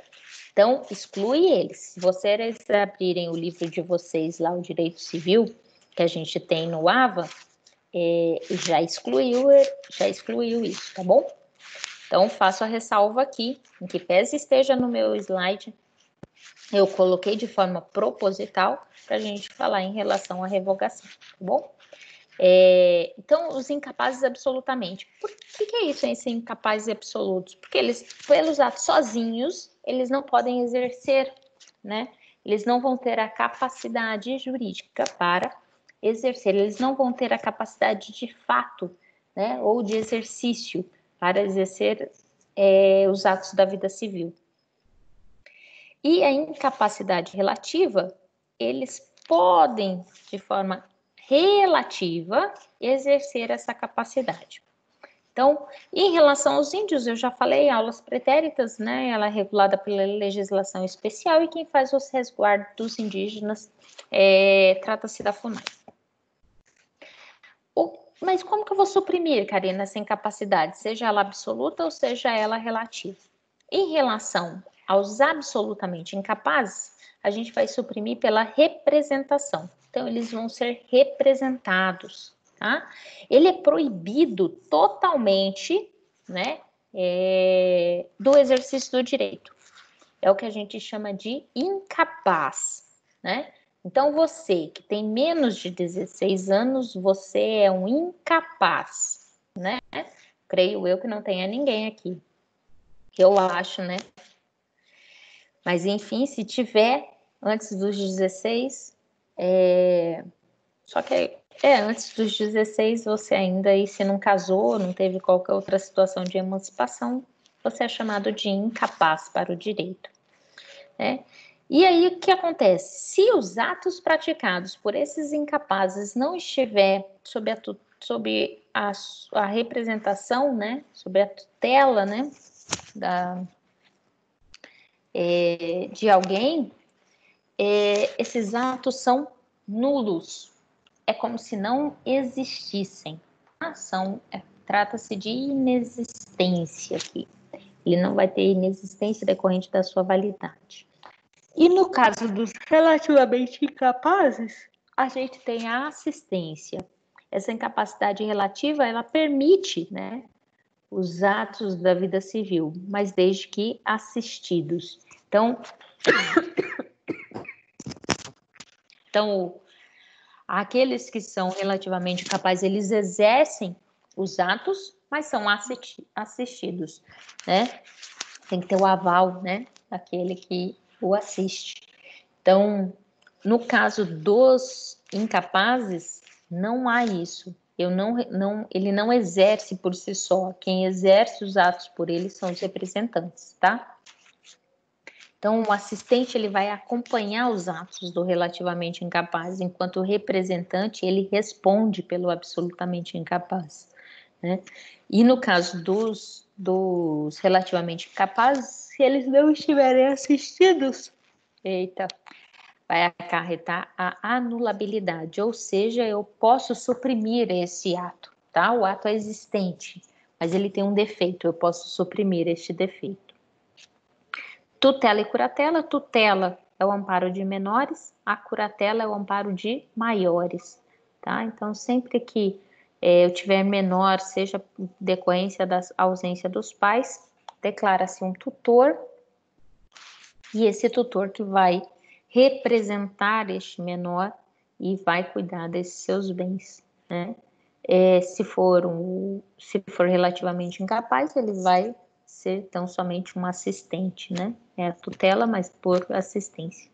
Então, exclui eles. Se vocês abrirem o livro de vocês lá, o Direito Civil, que a gente tem no AVA, já excluiu isso, tá bom? Então, faço a ressalva aqui, em que pese esteja no meu slide, eu coloquei de forma proposital para a gente falar em relação à revogação, tá bom? Então, os incapazes absolutamente. Por que é isso, esses incapazes absolutos? Porque eles, pelos atos sozinhos, eles não podem exercer, né? Eles não vão ter a capacidade jurídica para exercer, eles não vão ter a capacidade de fato, né? Ou de exercício para exercer os atos da vida civil. E a incapacidade relativa, eles podem, de forma relativa, exercer essa capacidade. Então, em relação aos índios, eu já falei, aulas pretéritas, né? Ela é regulada pela legislação especial e quem faz os resguardos dos indígenas trata-se da FUNAI. Mas como que eu vou suprimir, Karina, essa incapacidade, seja ela absoluta ou seja ela relativa? Em relação aos absolutamente incapazes, a gente vai suprimir pela representação. Então, eles vão ser representados, tá? Ele é proibido totalmente, né, do exercício do direito. É o que a gente chama de incapaz, né? Então, você que tem menos de 16 anos, você é um incapaz, né? Creio eu que não tenha ninguém aqui. Eu acho, né? Mas, enfim, se tiver antes dos 16, só que antes dos 16 você ainda, e se não casou, não teve qualquer outra situação de emancipação, você é chamado de incapaz para o direito, né? E aí, o que acontece? Se os atos praticados por esses incapazes não estiver sob a representação, né, sob a tutela, né, de alguém, esses atos são nulos. É como se não existissem. Trata-se de inexistência aqui. Ele não vai ter inexistência decorrente da sua validade. E no caso dos relativamente incapazes, a gente tem a assistência. Essa incapacidade relativa, ela permite, né, os atos da vida civil, mas desde que assistidos. Então, aqueles que são relativamente capazes, eles exercem os atos, mas são assistidos, né? Tem que ter o aval, né, daquele que o assiste. Então, no caso dos incapazes, não há isso. Ele não exerce por si só. Quem exerce os atos por ele são os representantes, tá? Então, o assistente ele vai acompanhar os atos do relativamente incapaz, enquanto o representante ele responde pelo absolutamente incapaz, né? E no caso dos relativamente incapazes, se eles não estiverem assistidos, vai acarretar a anulabilidade, ou seja, eu posso suprimir esse ato, tá? O ato é existente, mas ele tem um defeito, eu posso suprimir este defeito. Tutela e curatela. Tutela é o amparo de menores, a curatela é o amparo de maiores, tá? Então, sempre que eu tiver menor, seja decorrência da ausência dos pais, declara-se um tutor, e esse tutor que vai representar este menor e vai cuidar desses seus bens, né? Se for relativamente incapaz, ele vai ser tão somente um assistente, né? É a tutela, mas por assistência.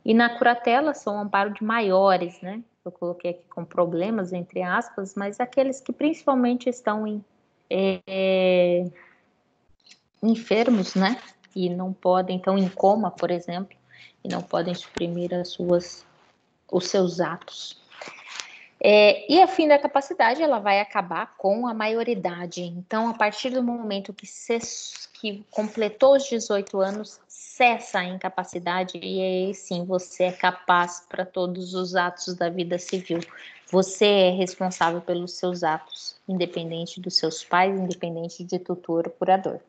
E na curatela são um amparo de maiores, né? Eu coloquei aqui com problemas, entre aspas, mas aqueles que principalmente estão enfermos, né? E não podem, estão em coma, por exemplo, e não podem suprimir os seus atos. E a fim da capacidade, ela vai acabar com a maioridade. Então, a partir do momento que completou os 18 anos, cessa a incapacidade e aí sim você é capaz para todos os atos da vida civil. Você é responsável pelos seus atos, independente dos seus pais, independente de tutor ou curador.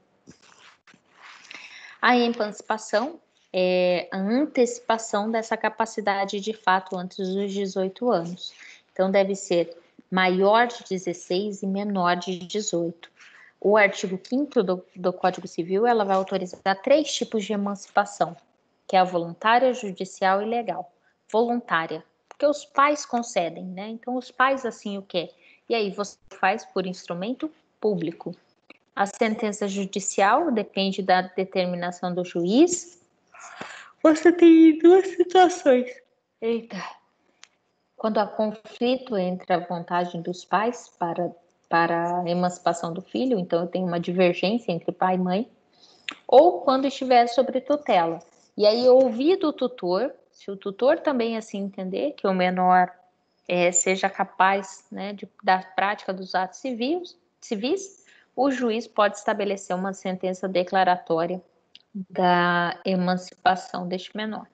A emancipação é a antecipação dessa capacidade de fato antes dos 18 anos. Então, deve ser maior de 16 e menor de 18. O artigo 5º do Código Civil, ela vai autorizar 3 tipos de emancipação, que é a voluntária, judicial e legal. Voluntária, porque os pais concedem, né? Então, os pais assim o quê? E aí você faz por instrumento público. A sentença judicial depende da determinação do juiz. Você tem 2 situações. Eita. Quando há conflito entre a vontade dos pais para a emancipação do filho, então eu tenho uma divergência entre pai e mãe, ou quando estiver sobre tutela. E aí, ouvir do tutor, se o tutor também assim entender que o menor seja capaz, né, da prática dos atos civis, o juiz pode estabelecer uma sentença declaratória da emancipação deste menor.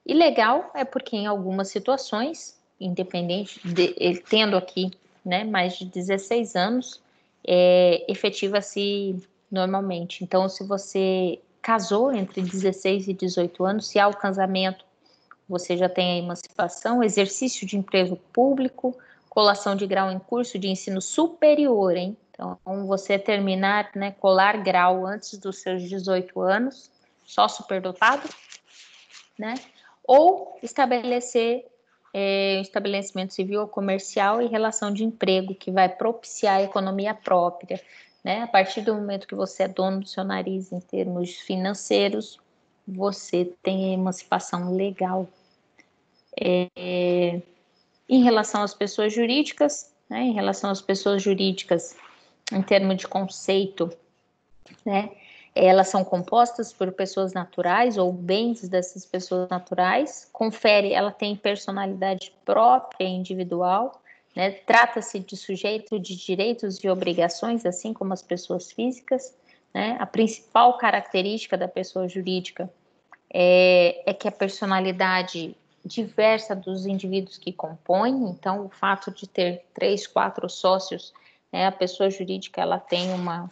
E legal é porque em algumas situações, independente de ele tendo aqui, né, mais de 16 anos, efetiva-se normalmente. Então, se você casou entre 16 e 18 anos, se há o casamento, você já tem a emancipação, exercício de emprego público, colação de grau em curso de ensino superior, hein? Então, você terminar, né, colar grau antes dos seus 18 anos, só superdotado, né? Ou estabelecer estabelecimento civil ou comercial e relação de emprego, que vai propiciar a economia própria, né? A partir do momento que você é dono do seu nariz em termos financeiros, você tem emancipação legal. Em relação às pessoas jurídicas, né? Em relação às pessoas jurídicas, em termos de conceito, né? Elas são compostas por pessoas naturais ou bens dessas pessoas naturais, ela tem personalidade própria e individual, né? Trata-se de sujeito de direitos e obrigações, assim como as pessoas físicas, né? A principal característica da pessoa jurídica é que a personalidade diversa dos indivíduos que compõem, então o fato de ter 3, 4 sócios, né? A pessoa jurídica ela tem uma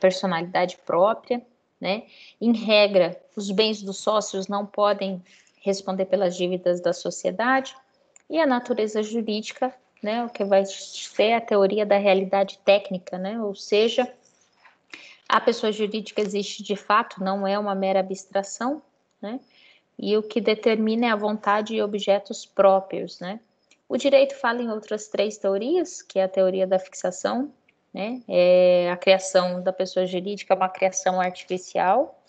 personalidade própria, né? Em regra, os bens dos sócios não podem responder pelas dívidas da sociedade, e a natureza jurídica, né? O que vai ser a teoria da realidade técnica, né? Ou seja, a pessoa jurídica existe de fato, não é uma mera abstração, né? E o que determina é a vontade e objetos próprios, né? O direito fala em outras 3 teorias, que é a teoria da fixação, né? A criação da pessoa jurídica é uma criação artificial,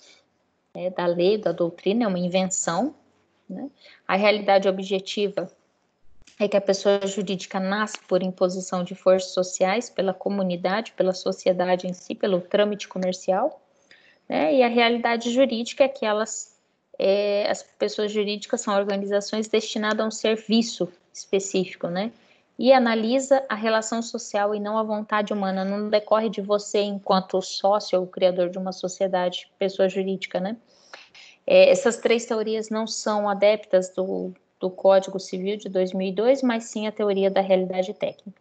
da lei, da doutrina, é uma invenção, né? A realidade objetiva é que a pessoa jurídica nasce por imposição de forças sociais, pela comunidade, pela sociedade em si, pelo trâmite comercial, né? E a realidade jurídica é que as pessoas jurídicas são organizações destinadas a um serviço específico, né? E analisa a relação social e não a vontade humana, não decorre de você enquanto sócio ou criador de uma sociedade, pessoa jurídica, né? Essas 3 teorias não são adeptas do Código Civil de 2002, mas sim a teoria da realidade técnica.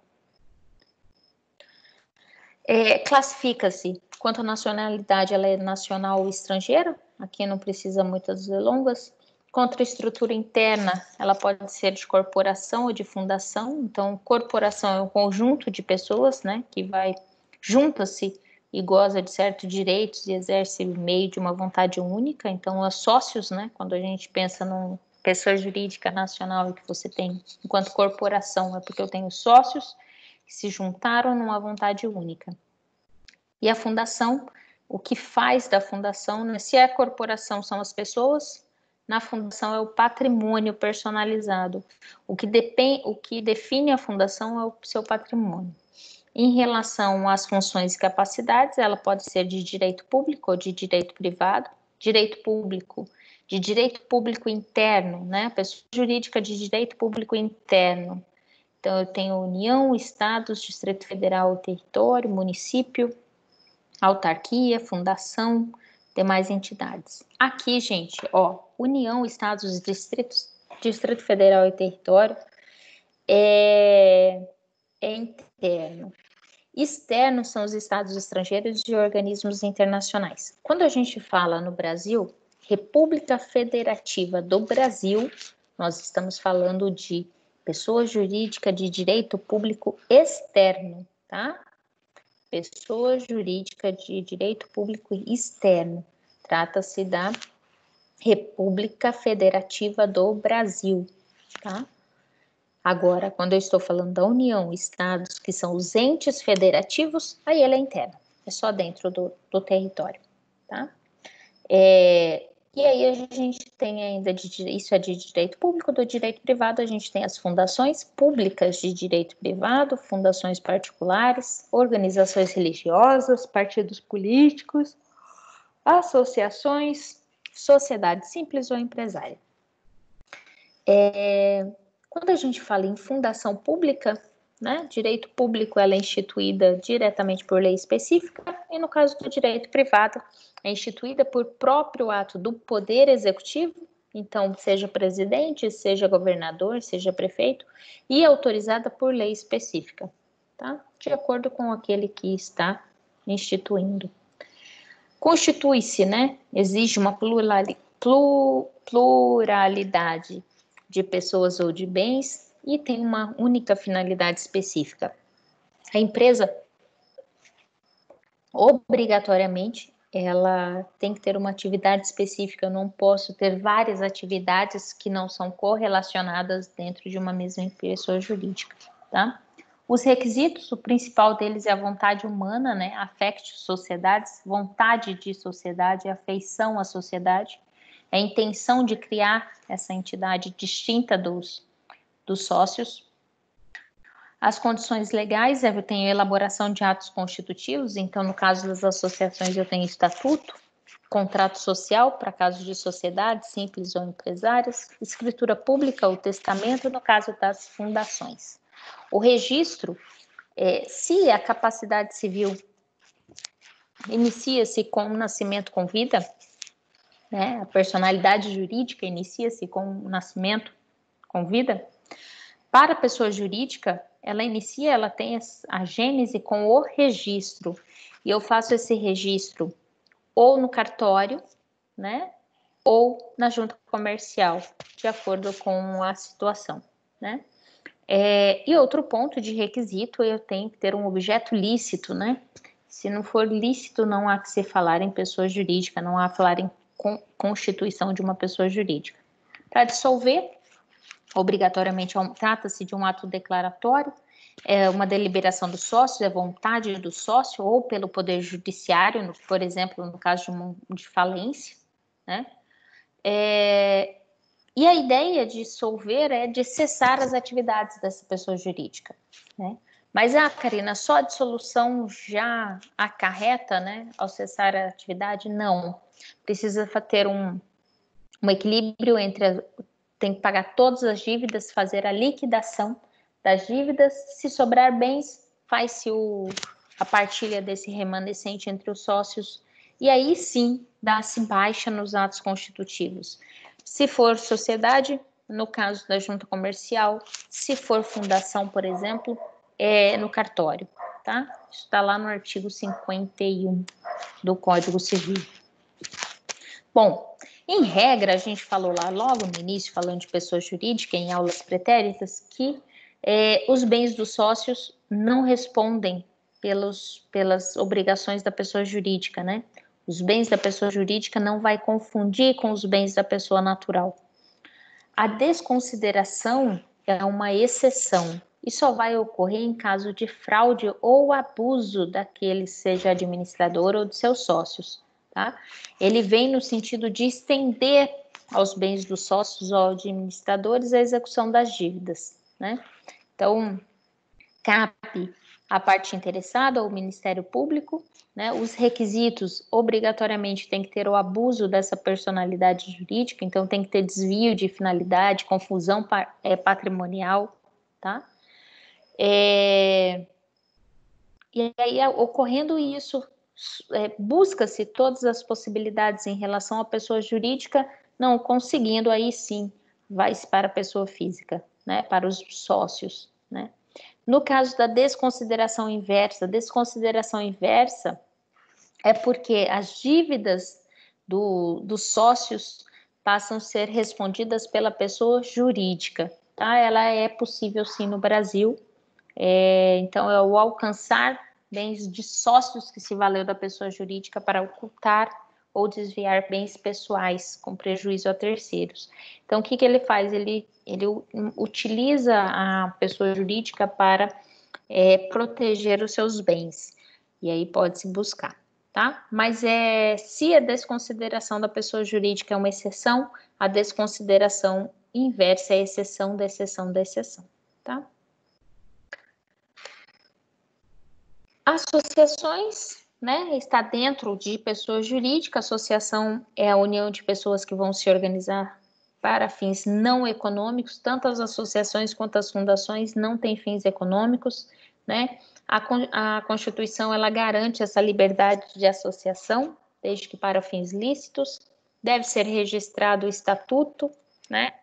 Classifica-se quanto à nacionalidade, ela é nacional ou estrangeira, aqui não precisa muitas delongas. Quanto à estrutura interna, ela pode ser de corporação ou de fundação, então corporação é um conjunto de pessoas, né, que junta-se e goza de certos direitos e exerce meio de uma vontade única, então os sócios, né, quando a gente pensa numa pessoa jurídica nacional e que você tem enquanto corporação, é porque eu tenho sócios que se juntaram numa vontade única. E a fundação, o que faz da fundação, né? Se a corporação são as pessoas, na fundação é o patrimônio personalizado. O que define a fundação é o seu patrimônio. Em relação às funções e capacidades, ela pode ser de direito público ou de direito privado. Direito público, de direito público interno, né? Pessoa jurídica de direito público interno. Então, eu tenho União, Estados, Distrito Federal, território, município, autarquia, fundação, demais entidades. Aqui, gente, ó, União, Estados, Distritos, Distrito Federal e Território é interno. Externos são os estados estrangeiros e organismos internacionais. Quando a gente fala no Brasil, República Federativa do Brasil, nós estamos falando de pessoa jurídica de direito público externo, tá? Pessoa jurídica de direito público externo. Trata-se da República Federativa do Brasil, tá? Agora, quando eu estou falando da União, estados, que são os entes federativos, aí ele é interno, é só dentro do território, tá? E aí a gente tem ainda, isso é de direito público, do direito privado, a gente tem as fundações públicas de direito privado, fundações particulares, organizações religiosas, partidos políticos, associações, sociedade simples ou empresária. Quando a gente fala em fundação pública, né, direito público ela é instituída diretamente por lei específica, e no caso do direito privado, é instituída por próprio ato do Poder Executivo, então seja presidente, seja governador, seja prefeito, e autorizada por lei específica, tá? De acordo com aquele que está instituindo. Constitui-se, né, exige uma pluralidade de pessoas ou de bens e tem uma única finalidade específica. A empresa, obrigatoriamente, ela tem que ter uma atividade específica. Eu não posso ter várias atividades que não são correlacionadas dentro de uma mesma pessoa jurídica, tá? Os requisitos, o principal deles é a vontade humana, né? Affectio sociedades, vontade de sociedade, afeição à sociedade, a intenção de criar essa entidade distinta dos sócios. As condições legais, eu tenho elaboração de atos constitutivos, então no caso das associações eu tenho estatuto, contrato social para casos de sociedades simples ou empresárias, escritura pública ou testamento no caso das fundações. O registro, se a capacidade civil inicia-se com o nascimento com vida, né, a personalidade jurídica inicia-se com o nascimento com vida, para a pessoa jurídica, ela tem a gênese com o registro, e eu faço esse registro ou no cartório, né, ou na junta comercial, de acordo com a situação, né. E outro ponto de requisito, eu tenho que ter um objeto lícito, né, se não for lícito, não há que se falar em pessoa jurídica, não há que falar em constituição de uma pessoa jurídica. Para dissolver, obrigatoriamente trata-se de um ato declaratório, uma deliberação do sócio, é vontade do sócio ou pelo poder judiciário, por exemplo, no caso de falência, né? E a ideia de dissolver é de cessar as atividades dessa pessoa jurídica, né? Mas, Karina, só a dissolução já acarreta, né, ao cessar a atividade? Não. Precisa ter um equilíbrio entre tem que pagar todas as dívidas, fazer a liquidação das dívidas. Se sobrar bens, faz-se a partilha desse remanescente entre os sócios. E aí sim, dá-se baixa nos atos constitutivos. Se for sociedade, no caso da junta comercial, se for fundação, por exemplo, é no cartório, tá? Isso está lá no artigo 51 do Código Civil. Bom, em regra, a gente falou lá logo no início, falando de pessoa jurídica, em aulas pretéritas, que os bens dos sócios não respondem pelas obrigações da pessoa jurídica, né? Os bens da pessoa jurídica não vai confundir com os bens da pessoa natural. A desconsideração é uma exceção e só vai ocorrer em caso de fraude ou abuso daquele, seja administrador ou de seus sócios. Tá? Ele vem no sentido de estender aos bens dos sócios ou administradores a execução das dívidas, né? Então, cabe à parte interessada, ao Ministério Público, né? Os requisitos, obrigatoriamente, tem que ter o abuso dessa personalidade jurídica, então tem que ter desvio de finalidade, confusão patrimonial, tá? E aí, ocorrendo isso, busca-se todas as possibilidades em relação à pessoa jurídica, não conseguindo, aí sim, vai-se para a pessoa física, né, para os sócios, né. No caso da desconsideração inversa é porque as dívidas dos sócios passam a ser respondidas pela pessoa jurídica, tá? Ela é possível sim no Brasil, então é o alcançar bens de sócios que se valeu da pessoa jurídica para ocultar ou desviar bens pessoais com prejuízo a terceiros. Então, o que ele faz? Ele utiliza a pessoa jurídica para proteger os seus bens, e aí pode-se buscar, tá? Mas se a desconsideração da pessoa jurídica é uma exceção, a desconsideração inversa é a exceção da exceção da exceção, tá? Associações, né, está dentro de pessoa jurídica. Associação é a união de pessoas que vão se organizar para fins não econômicos. Tanto as associações quanto as fundações não têm fins econômicos, né? A Constituição, ela garante essa liberdade de associação, desde que para fins lícitos. Deve ser registrado o estatuto, né?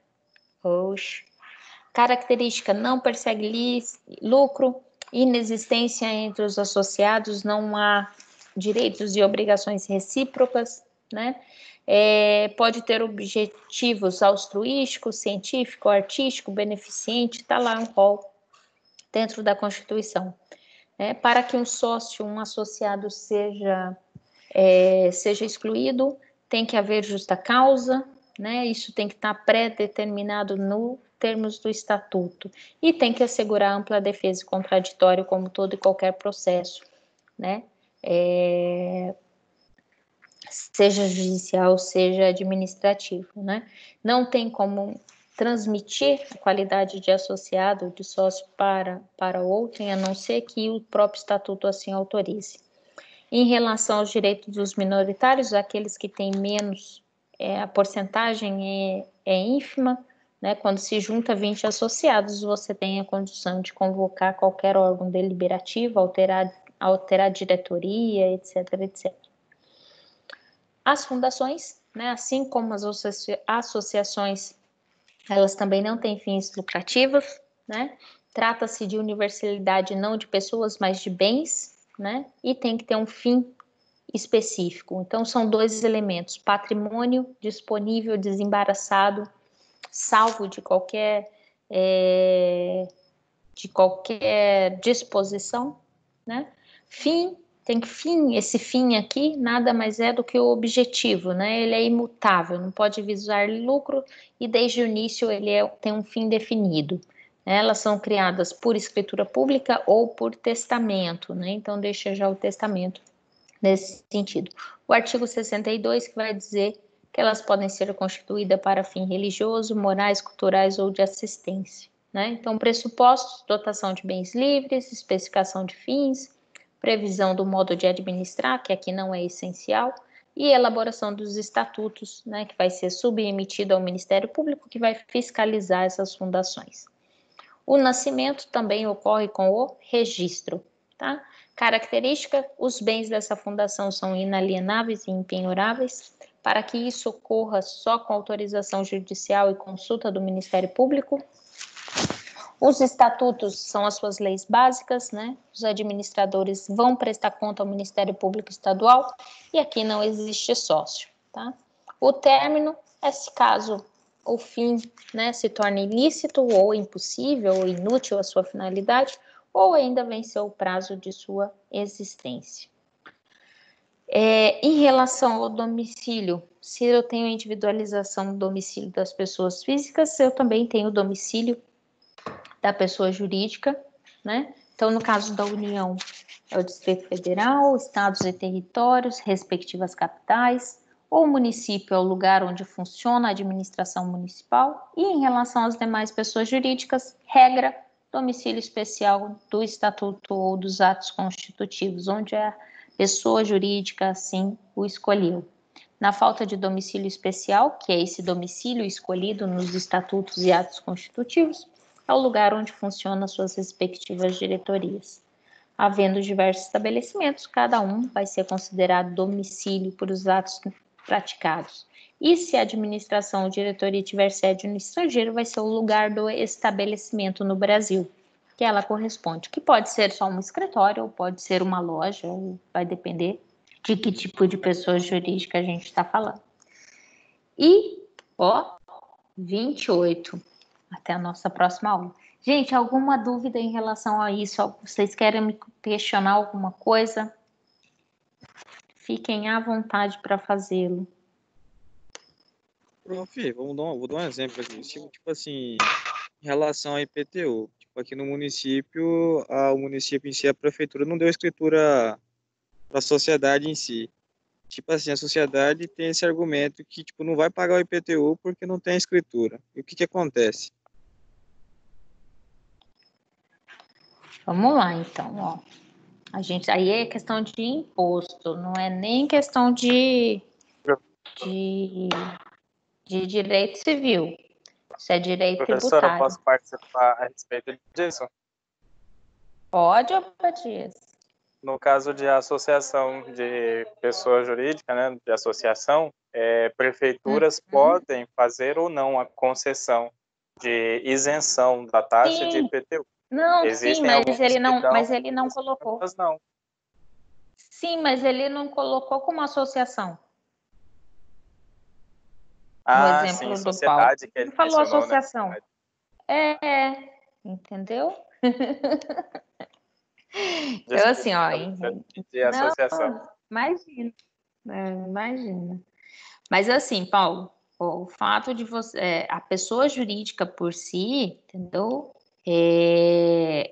Característica: não persegue lucro, inexistência entre os associados, não há direitos e obrigações recíprocas, né? Pode ter objetivos altruístico, científico, artístico, beneficente, está lá um rol dentro da Constituição. Para que um sócio, um associado seja excluído, tem que haver justa causa, né? Isso tem que estar pré-determinado no termos do estatuto, e tem que assegurar ampla defesa e contraditório, como todo e qualquer processo, né? Seja judicial, seja administrativo, né? Não tem como transmitir a qualidade de associado, de sócio para outrem, a não ser que o próprio estatuto assim autorize. Em relação aos direitos dos minoritários, aqueles que têm menos, a porcentagem é ínfima, né? Quando se junta 20 associados, você tem a condição de convocar qualquer órgão deliberativo, alterar a diretoria, etc, etc. As fundações, né, assim como as associações, elas também não têm fins lucrativos, né? Trata-se de universalidade não de pessoas, mas de bens, né? E tem que ter um fim específico. Então, são dois elementos: patrimônio disponível, desembaraçado, salvo de qualquer disposição, né? Esse fim aqui nada mais é do que o objetivo, né? Ele é imutável, não pode visar lucro, e desde o início ele tem um fim definido. Elas são criadas por escritura pública ou por testamento, né? Então deixa já o testamento nesse sentido. O artigo 62, que vai dizer que elas podem ser constituídas para fim religioso, morais, culturais ou de assistência, né? Então, pressupostos: dotação de bens livres, especificação de fins, previsão do modo de administrar, que aqui não é essencial, e elaboração dos estatutos, né, que vai ser submetido ao Ministério Público, que vai fiscalizar essas fundações. O nascimento também ocorre com o registro, tá? Característica: os bens dessa fundação são inalienáveis e impenhoráveis. Para que isso ocorra só com autorização judicial e consulta do Ministério Público. Os estatutos são as suas leis básicas, né? Os administradores vão prestar conta ao Ministério Público Estadual, e aqui não existe sócio, tá? O término é se caso o fim, né, se torne ilícito ou impossível ou inútil a sua finalidade, ou ainda venceu o prazo de sua existência. Em relação ao domicílio, se eu tenho individualização do domicílio das pessoas físicas, eu também tenho o domicílio da pessoa jurídica, né? Então, no caso da União, é o Distrito Federal, estados e territórios, respectivas capitais, ou o município é o lugar onde funciona a administração municipal, e em relação às demais pessoas jurídicas, regra: domicílio especial do estatuto ou dos atos constitutivos, onde a pessoa jurídica assim o escolheu. Na falta de domicílio especial, que é esse domicílio escolhido nos estatutos e atos constitutivos, é o lugar onde funcionam suas respectivas diretorias. havendo diversos estabelecimentos, cada um vai ser considerado domicílio por os atos praticados. E se a administração ou diretoria tiver sede no estrangeiro, vai ser o lugar do estabelecimento no Brasil, que ela corresponde, que pode ser só um escritório, ou pode ser uma loja, vai depender de que tipo de pessoa jurídica a gente está falando. E, 28, até a nossa próxima aula. Gente, alguma dúvida em relação a isso? Vocês querem me questionar alguma coisa? Fiquem à vontade para fazê-lo. Prof, vou dar um exemplo aqui. Tipo assim, em relação à IPTU, tipo aqui no município, o município em si, a prefeitura não deu escritura para a sociedade em si. Tipo assim, a sociedade tem esse argumento que tipo não vai pagar o IPTU porque não tem a escritura. E o que acontece? Vamos lá, então, A gente, aí é questão de imposto, não é nem questão de direito civil. Isso é direito Professora, eu tributário. posso participar a respeito disso? Pode, Obadias? No caso de associação de pessoa jurídica, né, de associação, prefeituras podem fazer ou não a concessão de isenção da taxa de IPTU. Não, Existem sim, mas alguns ele não, que dão, mas ele não colocou. outras não. Sim, mas ele não colocou como associação. No exemplo sim, do Paulo. sociedade que ele Falou mencionou, associação. né? Entendeu? Eu Desculpa, assim, eu entendi a associação. Imagina, imagina. Mas assim, Paulo, o fato de você, a pessoa jurídica por si, entendeu?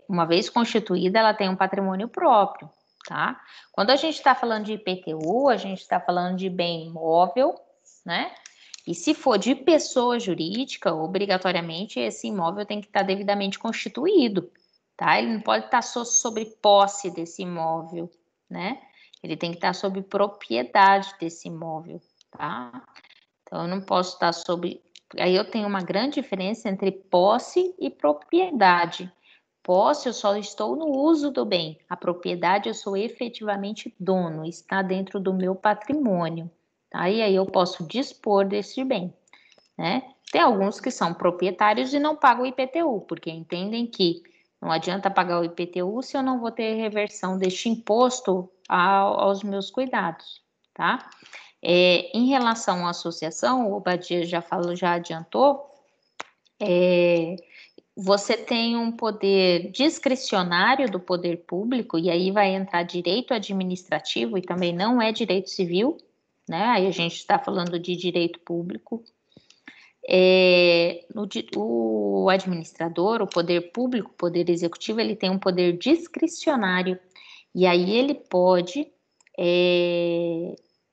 Uma vez constituída, ela tem um patrimônio próprio, tá? Quando a gente está falando de IPTU, a gente está falando de bem imóvel, né? E se for de pessoa jurídica, obrigatoriamente esse imóvel tem que estar devidamente constituído, tá? Ele não pode estar sobre posse desse imóvel, né? Ele tem que estar sob propriedade desse imóvel, tá? Então, eu não posso estar sobre... Aí eu tenho uma grande diferença entre posse e propriedade. Posse, eu só estou no uso do bem. A propriedade, eu sou efetivamente dono, está dentro do meu patrimônio, tá? E aí eu posso dispor desse bem, né? Tem alguns que são proprietários e não pagam o IPTU, porque entendem que não adianta pagar o IPTU se eu não vou ter reversão deste imposto aos meus cuidados, tá? Em relação à associação, o Badia já falou, já adiantou, você tem um poder discricionário do poder público, e aí vai entrar direito administrativo, e também não é direito civil, né? Aí a gente está falando de direito público. O administrador, o poder público, o poder executivo, ele tem um poder discricionário, e aí ele pode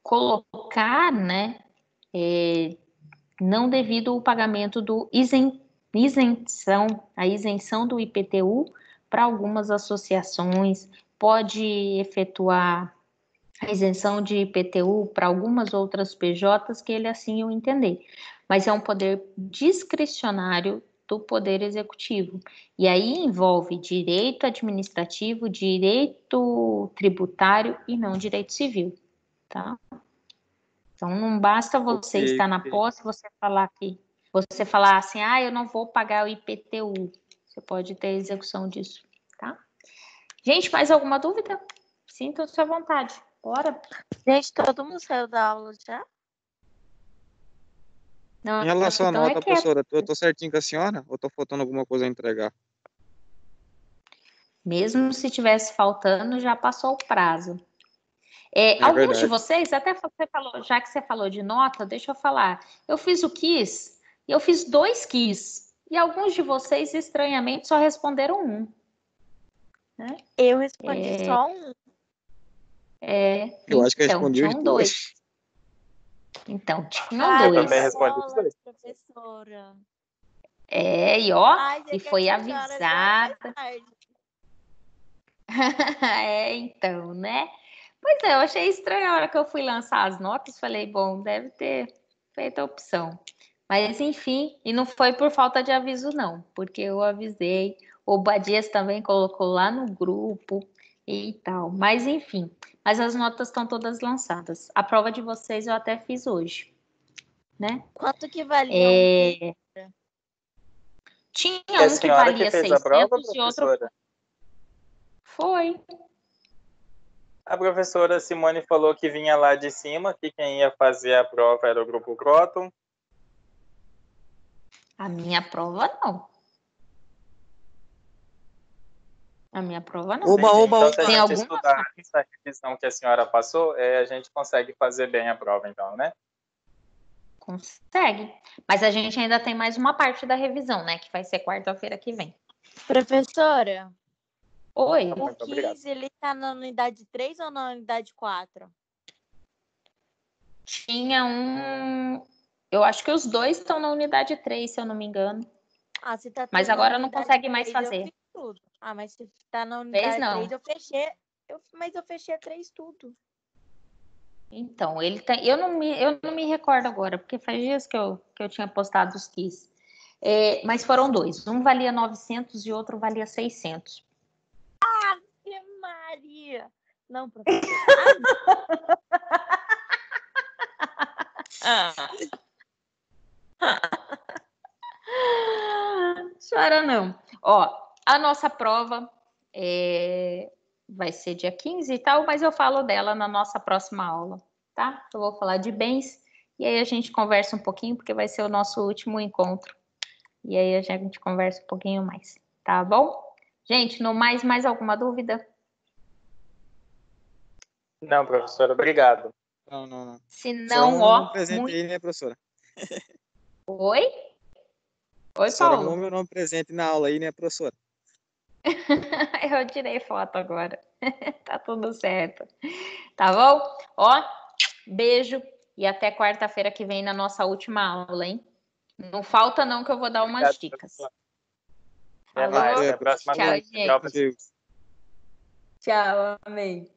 colocar, né, não devido ao pagamento do a isenção do IPTU para algumas associações, pode efetuar a isenção de IPTU para algumas outras PJs que ele assim o entender. Mas é um poder discricionário do Poder Executivo. E aí envolve direito administrativo, direito tributário e não direito civil, tá? Então não basta você estar na posse, você falar assim, eu não vou pagar o IPTU. Você pode ter execução disso, tá? Gente, mais alguma dúvida? Sintam-se à vontade. Bora. Gente, todo mundo saiu da aula já? Não, Em relação à então nota, professora, eu tô certinho com a senhora ou tô faltando alguma coisa a entregar? Mesmo se tivesse faltando, já passou o prazo. Alguns verdade. de vocês, até você falou, já que você falou de nota, deixa eu falar. Eu fiz o quiz e eu fiz 2 quiz. E alguns de vocês, estranhamente, só responderam 1. Né? Eu respondi só 1. Eu acho que eu Então, respondi os tinham 2. dois. Então, tinham Eu 2. também respondi os dois. Professora. E foi avisada. Então, né? Pois é, eu achei estranho a hora que eu fui lançar as notas, falei, bom, deve ter feito a opção. Mas, enfim, e não foi por falta de aviso, não, porque eu avisei. O Badias também colocou lá no grupo, e tal. Mas, enfim. Mas as notas estão todas lançadas. A prova de vocês eu até fiz hoje, né? Quanto que valia um quiz? Tinha É a um que senhora valia que fez a prova, 600 e outro... professora? Foi. A professora Simone falou que vinha lá de cima, que quem ia fazer a prova era o grupo Croton. A minha prova, não. A minha prova, não. Oba, oba, Então, se a oba. Tem gente alguma? estudar essa revisão que a senhora passou, a gente consegue fazer bem a prova, então, né? Consegue. Mas a gente ainda tem mais uma parte da revisão, né? Que vai ser quarta-feira que vem. Professora, Oi. o Muito obrigado. quiz, ele tá na unidade 3 ou na unidade 4? Tinha um... Eu acho que os dois estão na unidade 3, se eu não me engano. Ah, se tá Mas tudo na agora não unidade consegue mais 3, eu fazer. fiz tudo. Ah, mas se tá na Fez, unidade não. 3, eu fechei. Mas eu fechei a 3 tudo. Então, ele tem... eu não me recordo agora, porque faz dias que eu tinha postado os quiz. Mas foram dois. Um valia 900 e outro valia 600. Ave Maria! Não, professora. Chora não. Ó, a nossa prova vai ser dia 15 e tal, mas eu falo dela na nossa próxima aula, tá? Eu vou falar de bens e aí a gente conversa um pouquinho, porque vai ser o nosso último encontro. E aí a gente conversa um pouquinho mais, tá bom? Gente, no mais alguma dúvida? Não, professora, obrigado. Não. Se Só não, um ó, presente muito... aí, né, professora? Oi? Oi, Professora, Paulo? arrumou meu nome presente na aula aí, né, professora? Eu tirei foto agora. Tá tudo certo. Tá bom? Ó, beijo e até quarta-feira que vem na nossa última aula, hein? Não falta não que eu vou dar umas Obrigado, dicas. professora. Até Falou? mais. Até a próxima Tchau, vez. gente. Tchau. Tchau, amém.